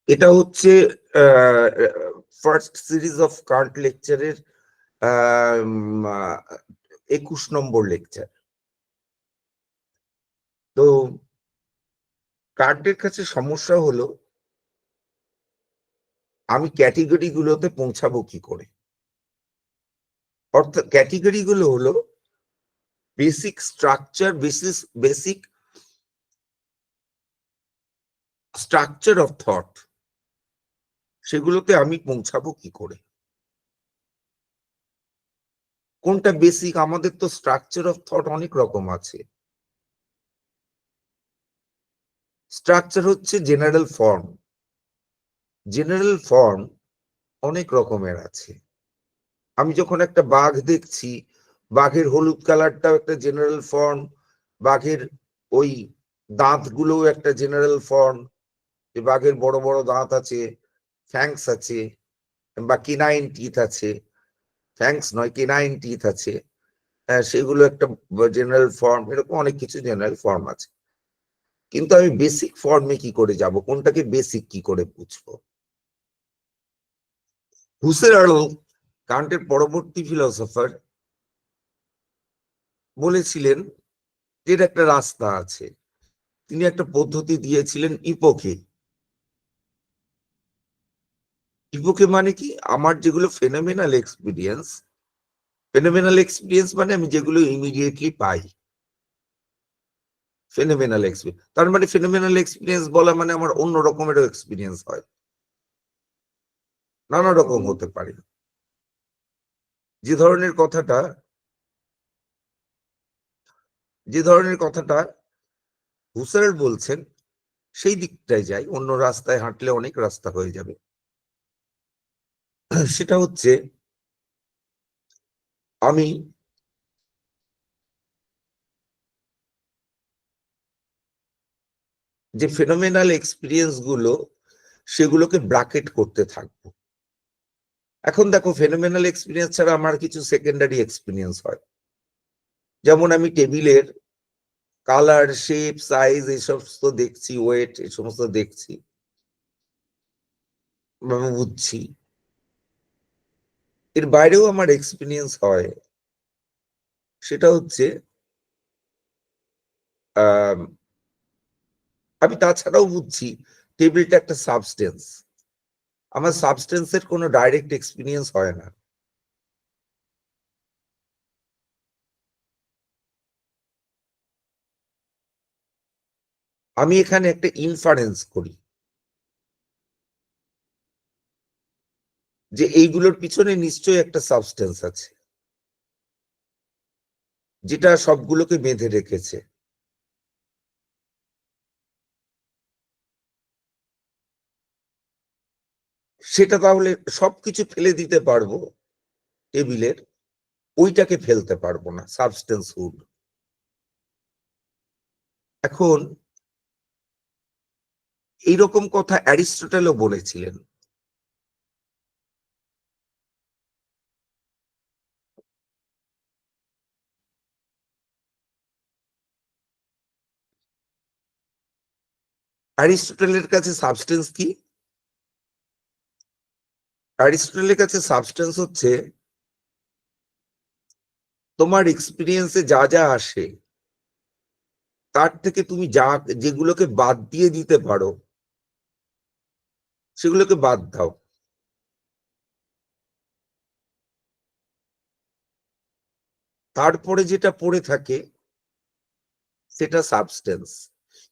এটা হচ্ছে first series of Kant লেকচারের 21 নম্বর লেকচার। তো কান্টের কাছে সমস্যা হলো আমি ক্যাটেগরি গুলোতে পৌঁছাবো কি করে। অর্থাৎ ক্যাটেগরি গুলো হলো basic structure, basic structure of thought, সেগুলোতে আমি পৌঁছাবো কি করে। কোনটা বেসিক? আমাদের তো স্ট্রাকচার অফ থট অনেক রকম আছে। স্ট্রাকচার হচ্ছে জেনারেল ফর্ম। জেনারেল ফর্ম অনেক রকমের আছে। আমি যখন একটা বাঘ দেখছি, বাঘের হলুদ কালারটাও একটা জেনারেল ফর্ম, বাঘের ওই দাঁতগুলোও একটা জেনারেল ফর্ম, যে বাঘের বড় বড় দাঁত আছে, ফ্যাংস আছে, বা কিনাইন টিথ আছে, ফ্যাংস নয় কিনাইন টিথ আছে, সেগুলো একটা জেনারেল ফর্ম। এরকম অনেক কিছু জেনারেল ফর্ম আছে। কিন্তু আমি বেসিক ফর্মে কি করে যাব? কোনটাকে বেসিক কি করে বুঝবো? হুসেরাল, কান্টের পরবর্তী ফিলোসফার, বলেছিলেন যে এর একটা রাস্তা আছে। তিনি একটা পদ্ধতি দিয়েছিলেন ইপোকে। ইপোকে মানে কি? আমার যেগুলো ফেনোমেনাল এক্সপিরিয়েন্স, ফেনোমেনাল এক্সপিরিয়েন্স মানে আমি যেগুলো ইমিডিয়েটলি পাই, ফেনোমেনাল এক্সপিরিয়েন্স। তার মানে ফেনোমেনাল এক্সপিরিয়েন্স বলা মানে আমার অন্য রকমেরও এক্সপিরিয়েন্স হয়, নানা রকম হতে পারে। যে ধরনের কথাটা হুসার বলছেন, সেই দিকটায় যাই। অন্য রাস্তায় হাঁটলে অনেক রাস্তা হয়ে যাবে। সেটা হচ্ছে আমি যে ফেনোমেনাল এক্সপিরিয়েন্স গুলো, সেগুলোকে ব্র্যাকেট করতে থাকবো। এখন দেখো, ফেনোমেনাল এক্সপিরিয়েন্স ছাড়া আমার কিছু সেকেন্ডারি এক্সপিরিয়েন্স হয়। যেমন আমি টেবিলের কালার, শেপ, সাইজ এই সমস্ত দেখছি, ওয়েট এই সমস্ত দেখছি, বুঝছি। এর বাইরেও আমার এক্সপিরিয়েন্স হয়। সেটা হচ্ছে আমি তাছাড়াও বুঝছি টেবিলটা একটা সাবস্টেন্স। আমার সাবস্টেন্সের কোনো ডাইরেক্ট এক্সপিরিয়েন্স হয় না। আমি এখানে একটা ইনফারেন্স করি যে এইগুলোর পিছনে নিশ্চয়ই একটা সাবস্টেন্স আছে, যেটা সবগুলোকে বেঁধে রেখেছে। সেটা তাহলে সবকিছু ফেলে দিতে পারবো টেবিলের, ওইটাকে ফেলতে পারবো না, সাবস্টেন্স হুড। এখন এইরকম কথা অ্যারিস্টটলও বলেছিলেন। অ্যারিস্টটলের কাছে সাবস্টেন্স কি? অ্যারিস্টটলের কাছে সাবস্টেন্স হচ্ছে তোমার এক্সপিরিয়েন্সে যা যা আসে, তার থেকে তুমি যেগুলোকে বাদ দিয়ে দিতে পারো, সেগুলোকে বাদ দাও। তারপরে যেটা পড়ে থাকে সেটা সাবস্টেন্স।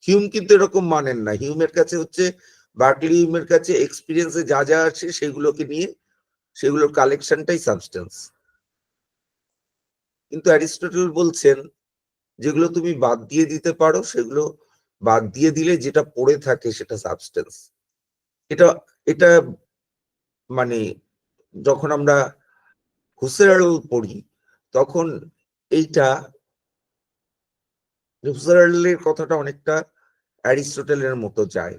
হিউম কিন্তু এরকম মানেন না। হিউমের কাছে হচ্ছে, বার্কলি হিউমের কাছে এক্সপিরিয়েন্সে যা যা আছে সেগুলোকে নিয়ে, সেগুলোর কালেকশনটাই সাবস্টেন্স। কিন্তু অ্যারিস্টটল বলছেন যেগুলো তুমি বাদ দিয়ে দিতে পারো, সেগুলো বাদ দিয়ে দিলে যেটা পড়ে থাকে সেটা সাবস্টেন্স। এটা এটা মানে যখন আমরা হুসেরাল পড়ি, তখন এইটা, হুসেরালের কথাটা অনেকটা অ্যারিস্টটলের মতো যায়।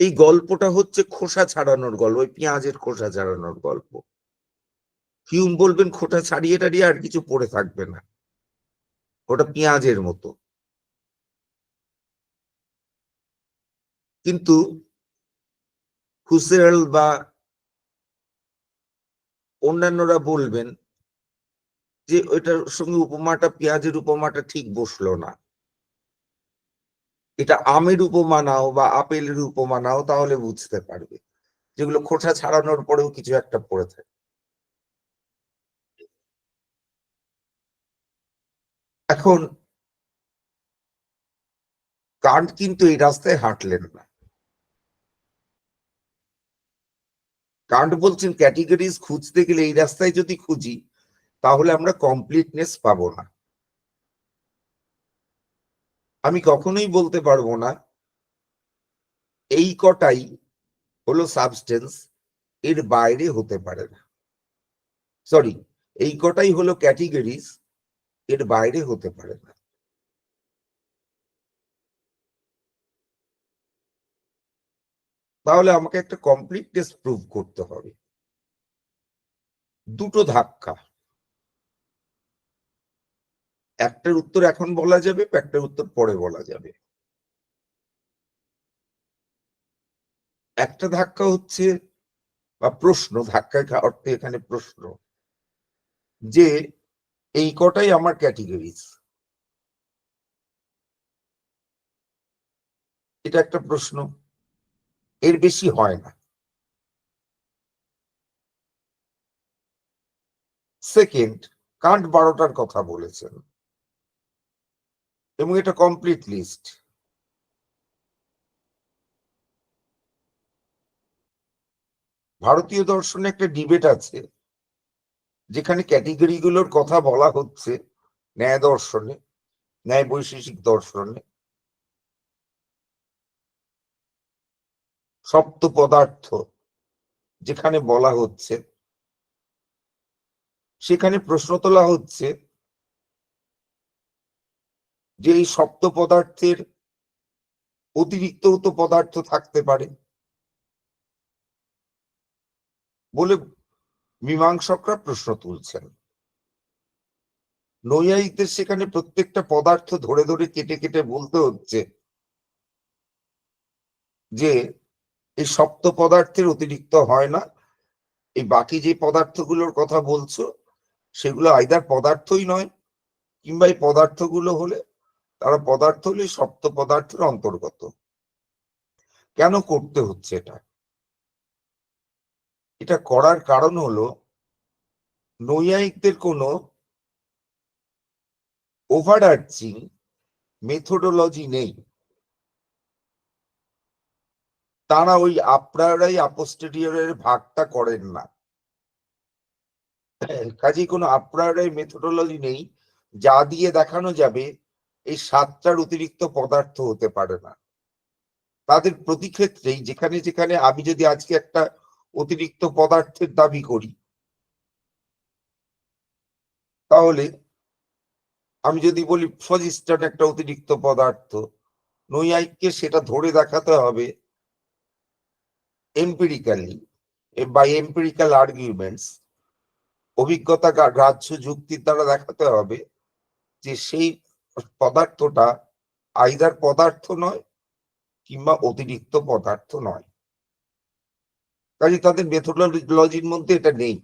এই গল্পটা হচ্ছে খোসা ছাড়ানোর গল্প, ওই পেঁয়াজের খোসা ছাড়ানোর গল্প। হিউম বলবেন খোসা ছাড়িয়ে টাড়িয়ে আর কিছু পড়ে থাকবে না, ওটা পেঁয়াজের মতো। কিন্তু হুসেরাল বা অন্যান্যরা বলবেন যে ওইটার সঙ্গে উপমাটা, পেঁয়াজের উপমাটা ঠিক বসলো না, এটা আমের উপমা নাও বা আপেলের উপমা নাও, তাহলে বুঝতে পারবে, যেগুলো খোসা ছাড়ানোর পরেও কিছু একটা পড়ে থাকে। এখন কান্ট কিন্তু এই রাস্তায় হাঁটলেন না। কান্ট বলছেন ক্যাটেগরিজ খুঁজতে গেলে এই রাস্তায় যদি খুঁজি তাহলে আমরা কমপ্লিটনেস পাবো না। আমি কখনোই বলতে পারবো না এই কটাই হলো সাবস্টেন্স, এর বাইরে হতে পারে না। সরি, এই কটাই হলো ক্যাটেগরিজ, এর বাইরে হতে পারে না। তাহলে আমাকে একটা কমপ্লিটনেস প্রুভ করতে হবে। দুটো ধাক্কা, একটার উত্তর এখন বলা যাবে, একটার উত্তর পরে বলা যাবে। একটা ধাক্কা হচ্ছে, বা প্রশ্ন, ধাক্কা অর্থে এখানে প্রশ্ন, যে এই কটাই আমার ক্যাটেগরিজ, এটা একটা প্রশ্ন, এর বেশি হয় না। সেকেন্ড, কান্ট 12টার কথা বলেছেন এবং এটা কমপ্লিট লিস্ট। ভারতীয় দর্শনে একটা ডিবেট আছে যেখানে ক্যাটেগরি গুলোর কথা বলা হচ্ছে ন্যায় দর্শনে, ন্যায় বৈশেষিক দর্শনে, সপ্ত পদার্থ যেখানে বলা হচ্ছে, সেখানে প্রশ্ন তোলা হচ্ছে যে এই সপ্ত পদার্থের অতিরিক্ত তো পদার্থ থাকতে পারে বলে মীমাংসকরা প্রশ্ন তুলছেন। নৈয়ায়িকদের সেখানে প্রত্যেকটা পদার্থ ধরে ধরে কেটে কেটে বলতে হচ্ছে যে এই সপ্ত পদার্থের অতিরিক্ত হয় না, এই বাকি যে পদার্থগুলোর কথা বলছো সেগুলো আইদার পদার্থই নয়, কিংবা এই পদার্থগুলো হলে তারা পদার্থ হলে সপ্ত পদার্থের অন্তর্গত। কেন করতে হচ্ছে এটা? এটা করার কারণ হলো নৈয়ায়িকদের কোনো ওভারআর্চিং মেথোডোলজি নেই। তারা ওই আপ্রায়োরাই আপোস্টেরিয়রের ভাগটা করেন না। কাজেই কোনো আপ্রায়োরাই মেথোডোলজি নেই যা দিয়ে দেখানো যাবে এই সাতটার অতিরিক্ত পদার্থ হতে পারে না। তাদের প্রতি ক্ষেত্রেই যেখানে যেখানে আমি যদি আজকে একটা অতিরিক্ত পদার্থের দাবি করি, তাহলে আমি যদি বলি ফজিস্টান একটা অতিরিক্ত পদার্থ, নৈয়ায়িককে সেটা ধরে দেখাতে হবে এম্পিরিক্যালি, বাই এম্পিরিক্যাল আর্গুমেন্টস, অভিজ্ঞতা গ্রাহ্য যুক্তির দ্বারা দেখাতে হবে যে সেই পদার্থটা আইদার পদার্থ নয় কিংবা অতিরিক্ত পদার্থ নয়। কাজে তাদের মেথোডোলজির মধ্যে এটা নেই,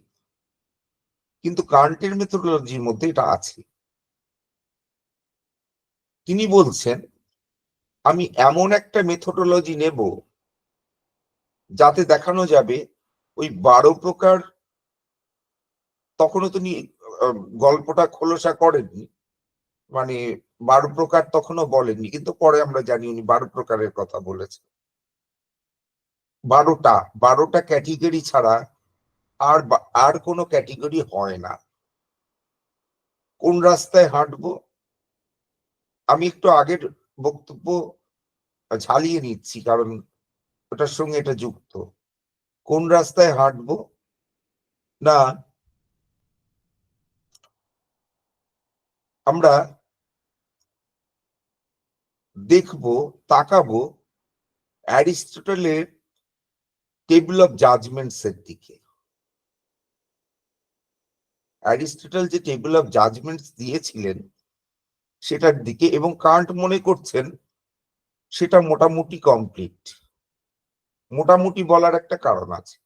কিন্তু কান্টের মেথোডোলজির মধ্যে এটা আছে। তিনি বলছেন আমি এমন একটা মেথোডোলজি নেব যাতে দেখানো যাবে ওই 12 প্রকার, তখনও তিনি গল্পটা খোলসা করেননি, মানে 12 প্রকার তখনও বলেননি, কিন্তু পরে আমরা জানি উনি 12 প্রকারের কথা বলেছেন। 12টা ক্যাটেগরি ছাড়া আর কোনো ক্যাটেগরি হয় না। কোন রাস্তায় হাঁটবো, আমি একটু আগের বক্তব্য ঝালিয়ে নিচ্ছি কারণ ওটার সঙ্গে এটা যুক্ত। কোন রাস্তায় হাঁটবো না, আমরা দেখবো, তাকাবো অ্যারিস্টটলের টেবিল অফ জাজমেন্টস এর দিকে। অ্যারিস্টটল যে টেবিল অফ জাজমেন্টস দিয়েছিলেন সেটার দিকে, এবং কান্ট মনে করছেন সেটা মোটামুটি কমপ্লিট। মোটামুটি বলার একটা কারণ আছে।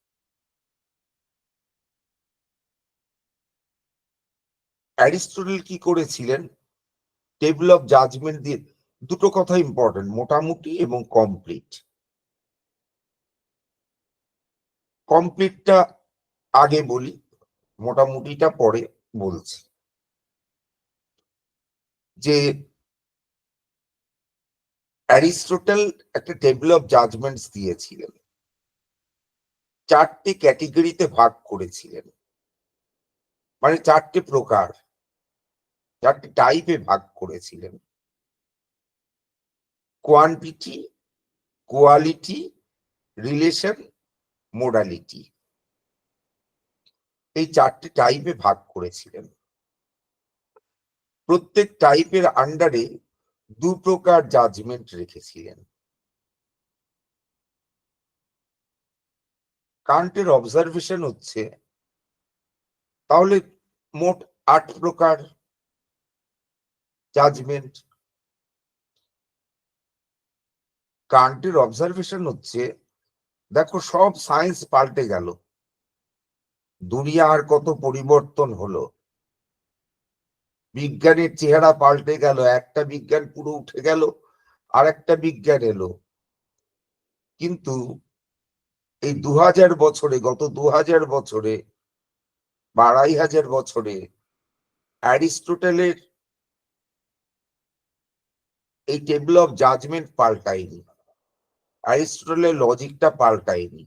অ্যারিস্টটল কি করেছিলেন, টেবিল অফ জাজমেন্ট দিয়ে দুটো কথা ইম্পর্টেন্ট, মোটামুটি এবং কমপ্লিট। কমপ্লিটটা আগে বলি, মোটামুটিটা পরে বলছি। যে অ্যারিস্টটল একটা টেবিল অফ জাজমেন্টস দিয়েছিলেন, চারটি ক্যাটেগরিতে ভাগ করেছিলেন, মানে চারটে প্রকার, চারটি টাইপে ভাগ করেছিলেন: কোয়ান্টিটি, কোয়ালিটি, রিলেশন, মোডালিটি। এই চারটি টাইপে ভাগ করেছিলেন। প্রত্যেক টাইপের আন্ডারে দু প্রকার জাজমেন্ট রেখেছিলেন। কান্টের অবজারভেশন হচ্ছে তাহলে মোট 8 প্রকার জাজমেন্ট। কান্টের অবজারভেশন হচ্ছে, দেখো সব সায়েন্স পাল্টে গেল, দুনিয়ার কত পরিবর্তন হলো, বিজ্ঞানের চেহারা পাল্টে গেল, একটা বিজ্ঞান পুরো উঠে গেল, আর একটা বিজ্ঞান এলো। কিন্তু এই 2000 বছরে, গত 2000 বছরে বা 2500 বছরে অ্যারিস্টটলের এই টেবিল অফ জাজমেন্ট পাল্টায়নি, অ্যারিস্টটলের লজিকটা পাল্টায়নি,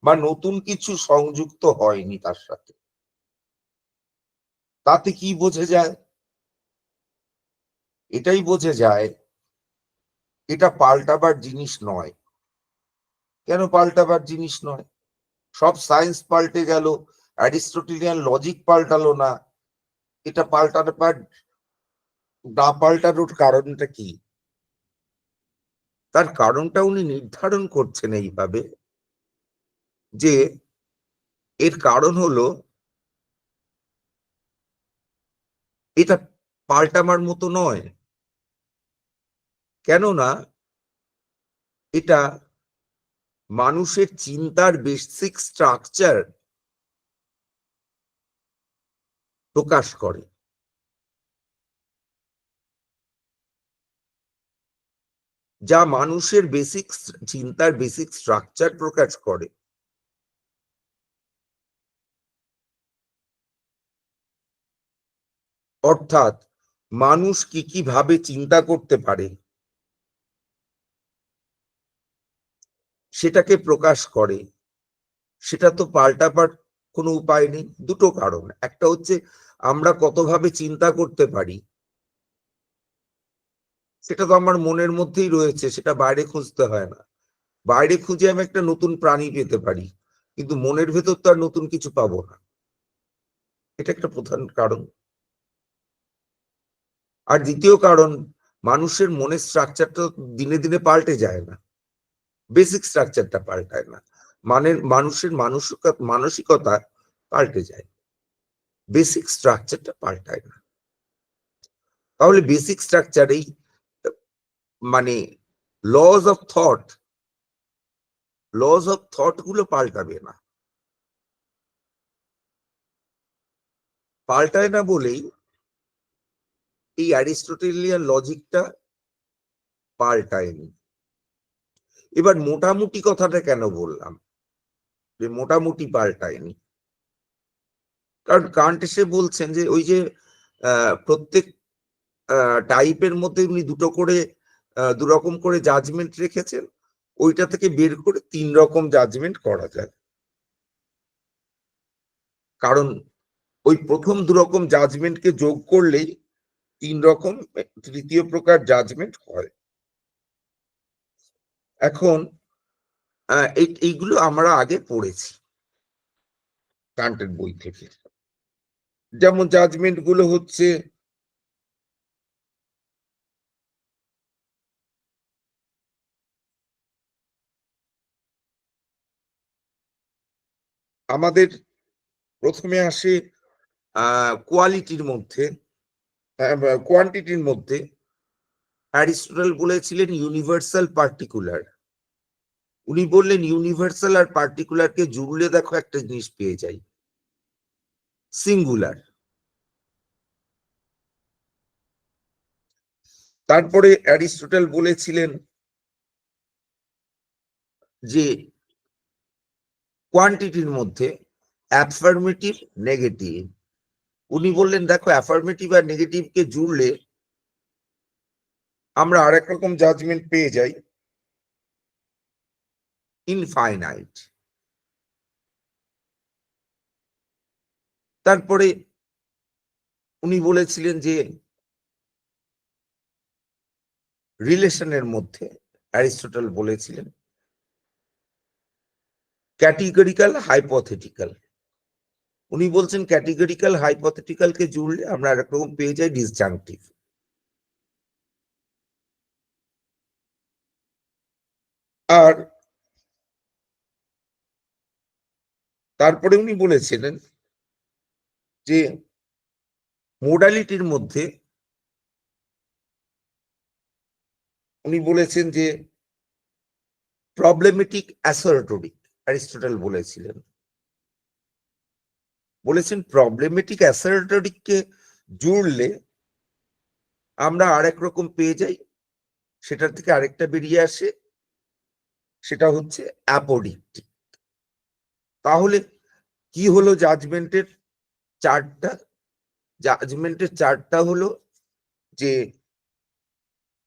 বা নতুন কিছু সংযুক্ত হয়নি তার সাথে। তাতে কি বোঝা যায়? এটাই বোঝা যায় এটা পাল্টাবার জিনিস নয়। কেন পাল্টাবার জিনিস নয়? সব সায়েন্স পাল্টে গেল, অ্যারিস্টটলিয়ান লজিক পাল্টালো না, এটা পাল্টাবার না পাল্টানোর কারণটা কি? তার কারণটা উনি নির্ধারণ করছেন এইভাবে যে এর কারণ হলো এটা পাল্টাবার মতো নয়, কেননা এটা মানুষের চিন্তার বেসিক স্ট্রাকচার প্রকাশ করে। যা মানুষের বেসিক চিন্তার বেসিক স্ট্রাকচার প্রকাশ করে। অর্থাৎ মানুষ কি কি ভাবে চিন্তা করতে পারে সেটাকে প্রকাশ করে। সেটা তো পাল্টাবার কোনো উপায় নেই। দুটো কারণ, একটা হচ্ছে আমরা কতভাবে চিন্তা করতে পারি, সেটা তো আমার মনের মধ্যেই রয়েছে, সেটা বাইরে খুঁজতে হয় না। বাইরে খুঁজে আমি একটা নতুন প্রাণী পেতে পারি, কিন্তু মনের ভেতর তো আর নতুন কিছু পাবো না। এটা একটা প্রধান কারণ। আর দ্বিতীয় কারণ, মানুষের মনের স্ট্রাকচারটা দিনে দিনে পাল্টে যায় না, বেসিক স্ট্রাকচারটা পাল্টায় না। মানে মানুষের মানসিকতা পাল্টে যায়, বেসিক স্ট্রাকচারটা পাল্টায় না। তাহলে বেসিক স্ট্রাকচার এই মানে লজ অফ থট গুলো পাল্টাবে না। পাল্টায় না বলেই এই অ্যারিস্টটেলিয়ান লজিকটা পাল্টায়নি। এবার মোটামুটি কথাটা কেন বললাম যে মোটামুটি পাল্টায়নি? কারণ কান্ট এসে বলছেন যে ওই যে প্রত্যেক টাইপের মধ্যে উনি দু রকম করে জাজমেন্ট রেখেছেন, ওইটা থেকে বের করে 3 রকম জাজমেন্ট করা যায়। কারণ ওই প্রথম 2 রকম জাজমেন্টকে যোগ করলেই 3 রকম তৃতীয় প্রকার জাজমেন্ট হয়। এখন এইগুলো আমরা আগে পড়েছি কান্টের বই থেকে। যেমন জাজমেন্ট গুলো হচ্ছে, আমাদের প্রথমে আসে কোয়ালিটির মধ্যে, কোয়ান্টিটির মধ্যে। অ্যারিস্টটল বলেছিলেন ইউনিভার্সাল পার্টিকুলার। উনি বললেন ইউনিভার্সাল আর পার্টিকুলারকে জুড়লে দেখো একটা জিনিস পেয়ে যাই, সিঙ্গুলার। তারপরে অ্যারিস্টটল বলেছিলেন যে কোয়ান্টিটির মধ্যে অ্যাফার্মেটিভ, নেগেটিভ। উনি বললেন দেখো অ্যাফার্মেটিভ আর নেগেটিভকে জুড়লে আমরা আরেক রকম জাজমেন্ট পেয়ে যাই, ইনফাইনাইট। তারপরে উনি বলেছিলেন যে রিলেশনের মধ্যে অ্যারিস্টটল বলেছিলেন ক্যাটেগরিক্যাল, হাইপোথেটিক্যাল। উনি বলছেন ক্যাটেগরিক্যাল হাইপোথেটিক্যালকে জুড়লে আমরা আরেক রকম পেয়ে যাই, ডিসজাংটিভ। আর তারপরে উনি বলেছিলেন যে মোডালিটির মধ্যে উনি বলেছেন যে প্রবলেমেটিক অ্যাসার্টরিক, অ্যারিস্টটল বলেছেন প্রবলেমেটিক অ্যাসার্টরিককে জুড়লে আমরা আরেক রকম পেয়ে যাই, সেটার থেকে আরেকটা বেরিয়ে আসে, সেটা হচ্ছে অ্যাপোডিক্টিক। তাহলে কি হলো জাজমেন্টের চার্টটা? জাজমেন্টের চার্টটা হলো যে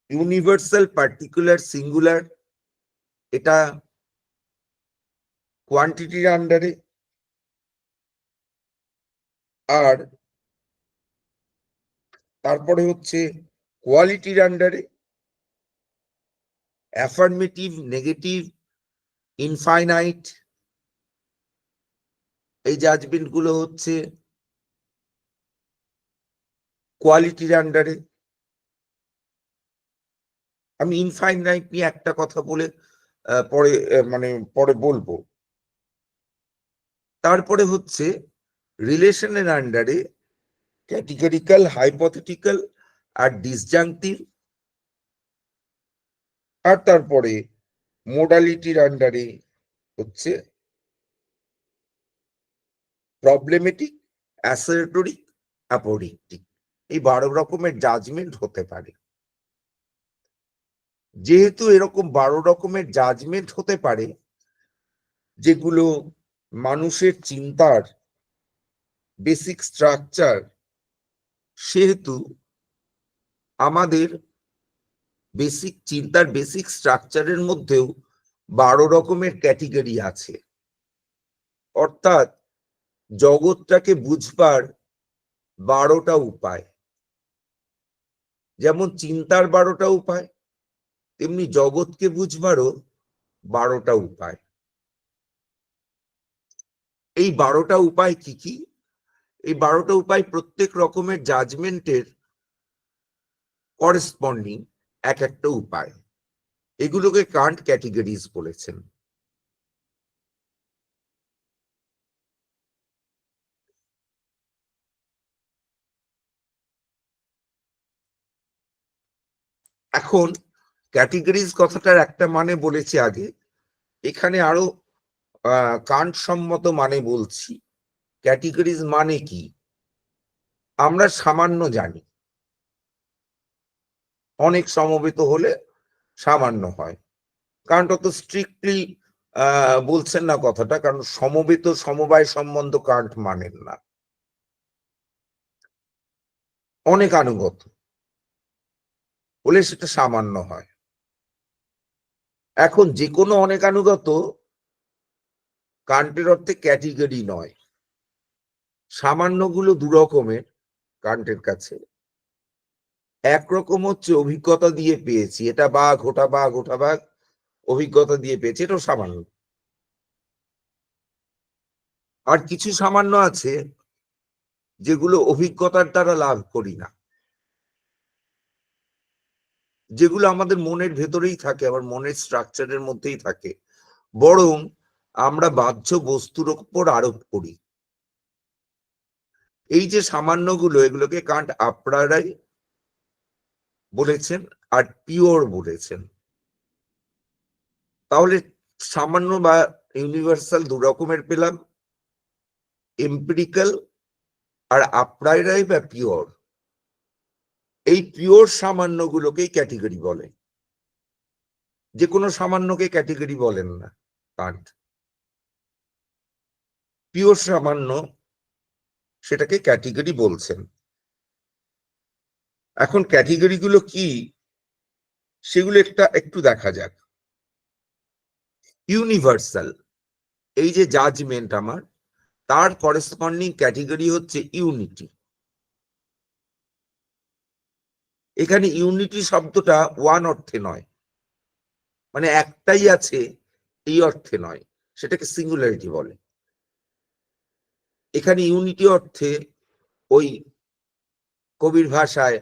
ইউনিভার্সাল, পার্টিকুলার, সিঙ্গুলার, এটা কোয়ান্টিটির আন্ডারে, আর তারপরে হচ্ছে কোয়ালিটির আন্ডারে, অ্যাফার্মেটিভ, নেগেটিভ, ইনফাইনাইট, এই জাজমেন্ট গুলো হচ্ছে কোয়ালিটির আন্ডারে। আমি ইনফাইনাইট নিয়ে একটা কথা বলে পরে বলবো। তারপরে হচ্ছে রিলেশনের আন্ডারে ক্যাটেগরিক্যাল, হাইপোথেটিক্যাল আর ডিসজাংটিভ। আর তারপরে মোডালিটির আন্ডারে হচ্ছে প্রবলেমেটিক, অ্যাসার্টরিক, অ্যাপোডিক্টিক। এই 12 রকমের জাজমেন্ট হতে পারে। যেহেতু এরকম 12 রকমের জাজমেন্ট হতে পারে, যেগুলো মানুষের চিন্তার বেসিক স্ট্রাকচার, সেহেতু আমাদের বেসিক চিন্তার বেসিক স্ট্রাকচারের মধ্যেও 12 রকমের ক্যাটেগরি আছে। অর্থাৎ জগৎটাকে বুঝবার 12টা উপায়। যেমন চিন্তার 12টা উপায়, তেমনি জগৎকে বুঝবারও 12টা উপায়। এই 12টা উপায় কি কি? এই 12টা উপায় প্রত্যেক রকমের জাজমেন্টের করেসপন্ডিং এক একটা উপায়। এগুলোকে কান্ট ক্যাটেগরিজ বলেছেন। এখন ক্যাটেগরিজ কথাটার একটা মানে বলেছি আগে, এখানে আরো কান্ট সম্মত মানে বলছি। ক্যাটেগরিজ মানে কি আমরা সামান্য জানি, অনেক সমবেত হলে সামান্য হয়। কারণ অত স্ট্রিক্টলি বলছেন না কথাটা, কারণ সমবেত সমবায় সম্বন্ধ কান্ট মানেন না। অনেক আনুগত হলে সেটা সামান্য হয়। এখন যে কোনো অনেক আনুগত কান্টের অর্থে ক্যাটেগরি নয়। সামান্যগুলো দু রকমের কান্টের কাছে। একরকম হচ্ছে অভিজ্ঞতা দিয়ে পেয়েছি, এটা বাঘ, ওটা বাঘ, ওটা বাঘ, অভিজ্ঞতা দিয়ে পেয়েছি, এটাও সামান্য। আর কিছু সামান্য আছে যেগুলো অভিজ্ঞতার দ্বারা লাভ করি না, যেগুলো আমাদের মনের ভেতরেই থাকে, আবার মনের স্ট্রাকচারের মধ্যেই থাকে, বরং আমরা বাহ্য বস্তুর উপর আরোপ করি। এই যে সামান্যগুলো, এগুলোকে কান্ট আপ্রায়রাই বলেছেন আর পিওর বলেছেন। তাহলে সামান্য বা ইউনিভার্সাল দু রকমের পেলাম, এম্পিরিক্যাল আর আপ্রাইরাই বা পিওর। এই পিওর সামান্যগুলোকেই ক্যাটেগরি বলে, যে কোনো সামান্যকে ক্যাটেগরি বলেন না কান্ট। পিওর সামান্য সেটাকে ক্যাটেগরি বলছেন। এখন ক্যাটেগরি গুলো কি সেগুলো একটু দেখা যাক। ইউনিভার্সাল, এই যে জাজমেন্ট আমার, তার করেসপন্ডিং ক্যাটেগরি হচ্ছে ইউনিটি। এখানে ইউনিটি শব্দটা ওয়ান অর্থে নয়, মানে একটাই আছে এই অর্থে নয়, সেটাকে সিঙ্গুলারিটি বলে। এখানে ইউনিটি অর্থে ওই কবির ভাষায়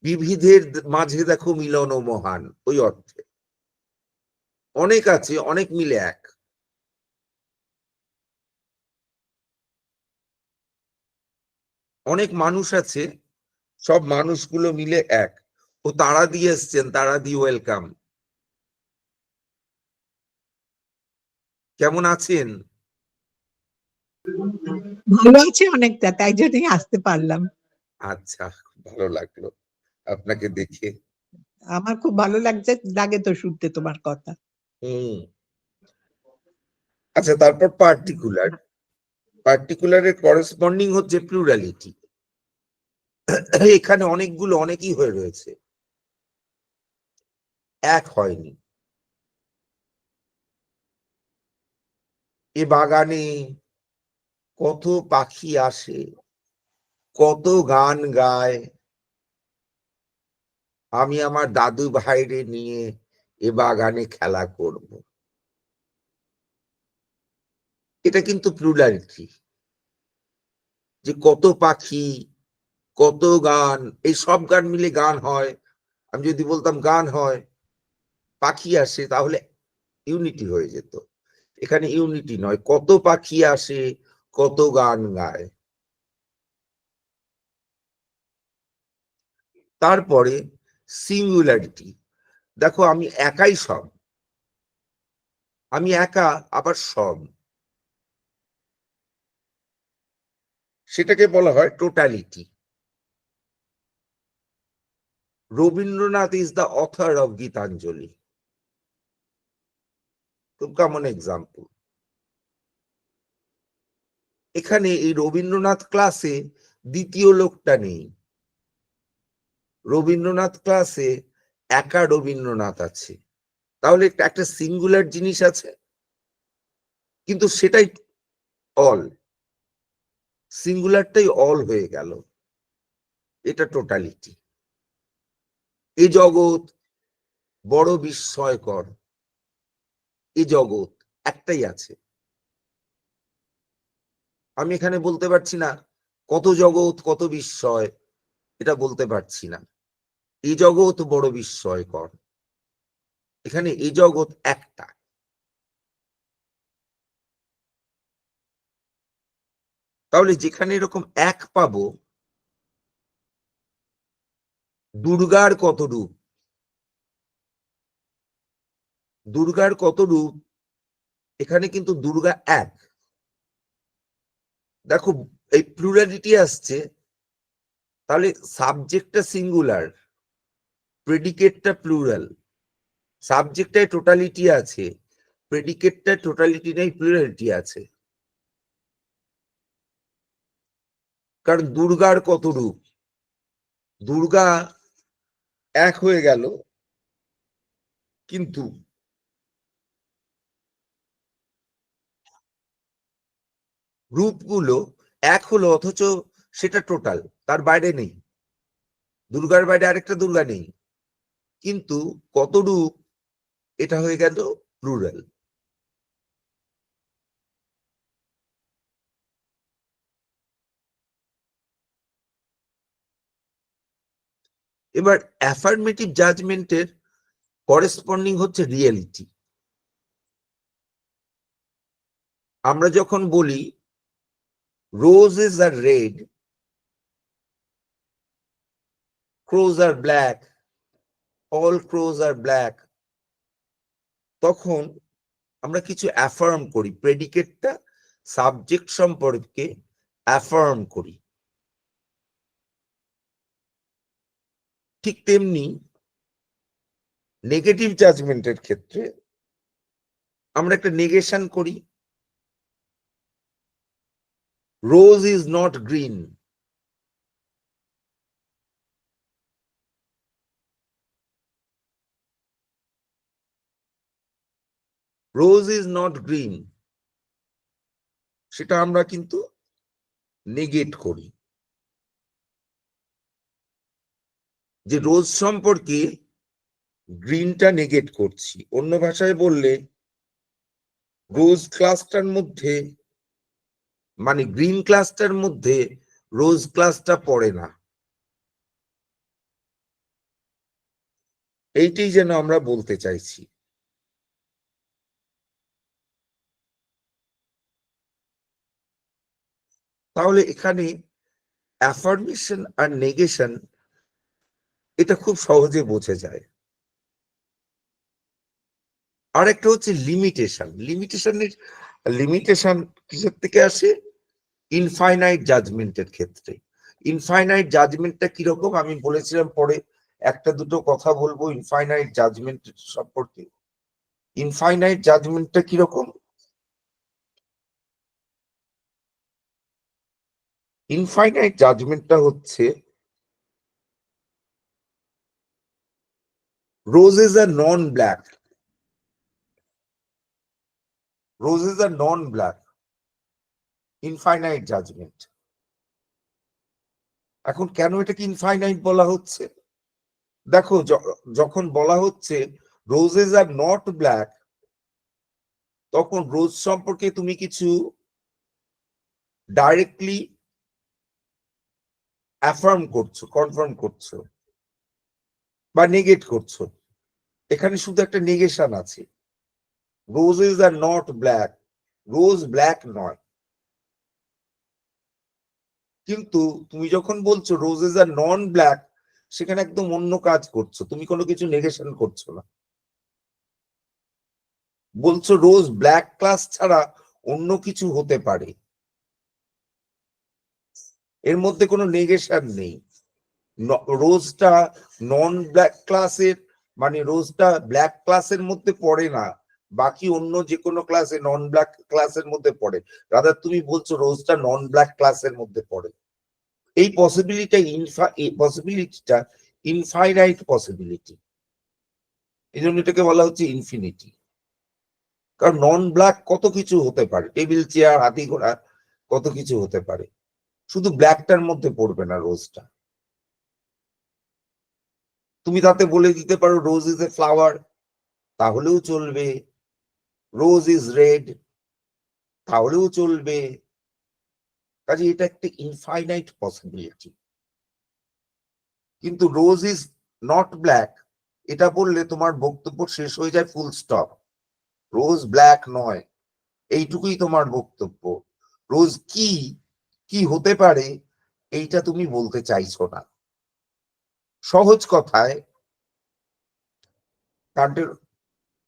বিবিধের মাঝে দেখো মিলন ও মহান, ওই অর্থে। অনেক আছে, অনেক মিলে এক। অনেক মানুষ আছে, সব মানুষগুলো মিলে এক। ও তারা দিয়ে এসছেন, তারা দিয়ে ওয়েলকাম। কেমন আছেন? ভালো আছে অনেকটা, তাই জন্যই আসতে পারলাম। আচ্ছা, ভালো লাগলো আপনাকে দেখে। আমার খুব ভালো লাগে তো শুনতে তোমার কথা। হুম। আচ্ছা, তারপর পার্টিকুলার। পার্টিকুলারের করেসপন্ডিং হচ্ছে প্লুরালিটি। এখানে অনেকগুলো অনেকই হয়ে রয়েছে, এক হয়নি। এ বাগানে কত পাখি আসে, কত গান গায়, আমি আমার দাদু ভাইরে নিয়ে এ বাগানে খেলা করব। এটা কিন্তু প্লুরালিটি, যে কত পাখি, কত গান, এই সব গান মিলে গান হয়। আমি যদি বলতাম গান হয়, পাখি আসে, তাহলে ইউনিটি হয়ে যেত। এখানে ইউনিটি নয়, কত পাখি আসে, কত গান গায়। তারপরে সিঙ্গুলারিটি। দেখো, আমি একাই সব, আমি একা আবার সব, সেটাকে বলা হয় totality. Rabindranath is the author of Gitanjali, খুব কমন এক্সাম্পল। এখানে এই রবীন্দ্রনাথ ক্লাসে দ্বিতীয় লোকটা নেই। রবীন্দ্রনাথ ক্লাসে একা রবীন্দ্রনাথ আছে, তাহলে একটা সিঙ্গুলার জিনিস আছে, কিন্তু সেটাই অল, সিঙ্গুলারটাই অল হয়ে গেল। এটা টোটালিটি। এই জগৎ বড় বিস্ময়কর, এই জগৎ একটাই আছে। আমি এখানে বলতে পারছি না কত জগৎ কত বিস্ময়, এটা বলতে পারছি না। এই জগৎ বড় বিস্ময়কর, এখানে এই জগৎ একটা। তাহলে যেখানে এরকম এক পাবো, দুর্গার কত রূপ, দুর্গার কত রূপ, এখানে কিন্তু দুর্গা এক। দেখো, এই প্লুরালিটি আসছে, তাহলে সাবজেক্টটা সিঙ্গুলার, প্রেডিকেটটা প্লুরাল। সাবজেক্টটায় টোটালিটি আছে, প্রেডিকেটটা টোটালিটি নেই, প্লুরালিটি আছে। কারণ দুর্গার কত রূপ, দুর্গা এক হয়ে গেল, কিন্তু রূপগুলো এক হলো, অথচ সেটা টোটাল, তার বাইরে নেই। দুর্গার বাইরে আরেকটা দুর্গা নেই, কিন্তু কত রূপ, এটা হয়ে গেল প্লুরাল। এবার অ্যাফার্মেটিভ জাজমেন্টের করেসপন্ডিং হচ্ছে রিয়েলিটি। আমরা যখন বলি roses are red, crows are black, all crows are black, তখন আমরা কিছু অ্যাফার্ম করি, প্রেডিকেটটা সাবজেক্ট সম্পর্কে অ্যাফার্ম করি। ঠিক তেমনি নেগেটিভ জাজমেন্টের ক্ষেত্রে আমরা একটা নেগেশন করি, রোজ is not green. Rose is not green, সেটা আমরা কিন্তু নেগেট করি, যে রোজ সম্পর্কে গ্রিনটা নেগেট করছি। অন্য ভাষায় বললে রোজ ক্লাসটার মধ্যে, মানে গ্রিন ক্লাসটার মধ্যে রোজ ক্লাসটা পড়ে না, এইটাই যেন আমরা বলতে চাইছি। তাহলে এখানে অ্যাফার্মেশন আর নেগেশন এটা খুব সহজে বোঝা যায়। আর একটা হচ্ছে লিমিটেশন। লিমিটেশন কিসের থেকে আসে? ইনফাইনাইট জাজমেন্টের ক্ষেত্রে। ইনফাইনাইট জাজমেন্টটা কিরকম আমি বলেছিলাম, পরে একটা দুটো কথা বলবো ইনফাইনাইট জাজমেন্ট সম্পর্কে। ইনফাইনাইট জাজমেন্টটা কিরকম? ইনফাইনাইট জাজমেন্টটা হচ্ছে roses are non-black. Roses are non-black. Infinite judgment. এখন কেন এটাকে ইনফাইনাইট বলা হচ্ছে? দেখো, যখন বলা হচ্ছে রোজেস আর নট ব্ল্যাক, তখন রোজ সম্পর্কে তুমি কিছু ডাইরেক্টলি অ্যাফার্ম করছো, কনফার্ম করছো বা নেগেট করছো। এখানে শুধু একটা নেগেশন আছে, roses are not black, rose black নয়। কিন্তু তুমি যখন বলছো রোজেস আর নন ব্ল্যাক, সেখানে একদম অন্য কাজ করছো, তুমি কোনো কিছু নেগেশন করছো না। বলছো রোজ ব্ল্যাক ক্লাস ছাড়া অন্য কিছু হতে পারে, এর মধ্যে কোনো নেগেশন নেই। রোজটা নন ব্ল্যাক ক্লাসের, মানে রোজটা ব্ল্যাক ক্লাসের মধ্যে পড়ে না, বাকি অন্য যে কোনো ক্লাসে নন ব্ল্যাক ক্লাসের মধ্যে পড়ে। রাদার তুমি বলছো রোজটা নন ব্ল্যাক ক্লাসের মধ্যে পড়ে। এই পসিবিলিটিটা ইনফাইনাইট পসিবিলিটি, এই জন্য এটাকে বলা হচ্ছে ইনফিনিটি। কারণ নন ব্ল্যাক কত কিছু হতে পারে, টেবিল চেয়ার হাতি ঘোড়া কত কিছু হতে পারে, শুধু ব্ল্যাকটার মধ্যে পড়বে না রোজটা। তুমি তাতে বলে দিতে পারো রোজ ইজ এ ফ্লাওয়ার, তাহলেও চলবে। রোজ ইজ রেড, তাহলেও চলবে। কাজে এটা একটা ইনফাইনাইট পসিবিলিটি। কিন্তু রোজ ইজ নট ব্ল্যাক এটা বললে তোমার বক্তব্য শেষ হয়ে যায়, ফুল স্টপ। রোজ ব্ল্যাক নয়, এইটুকুই তোমার বক্তব্য। রোজ কি কি হতে পারে এইটা তুমি বলতে চাইছো না। সহজ কথায় কান্টের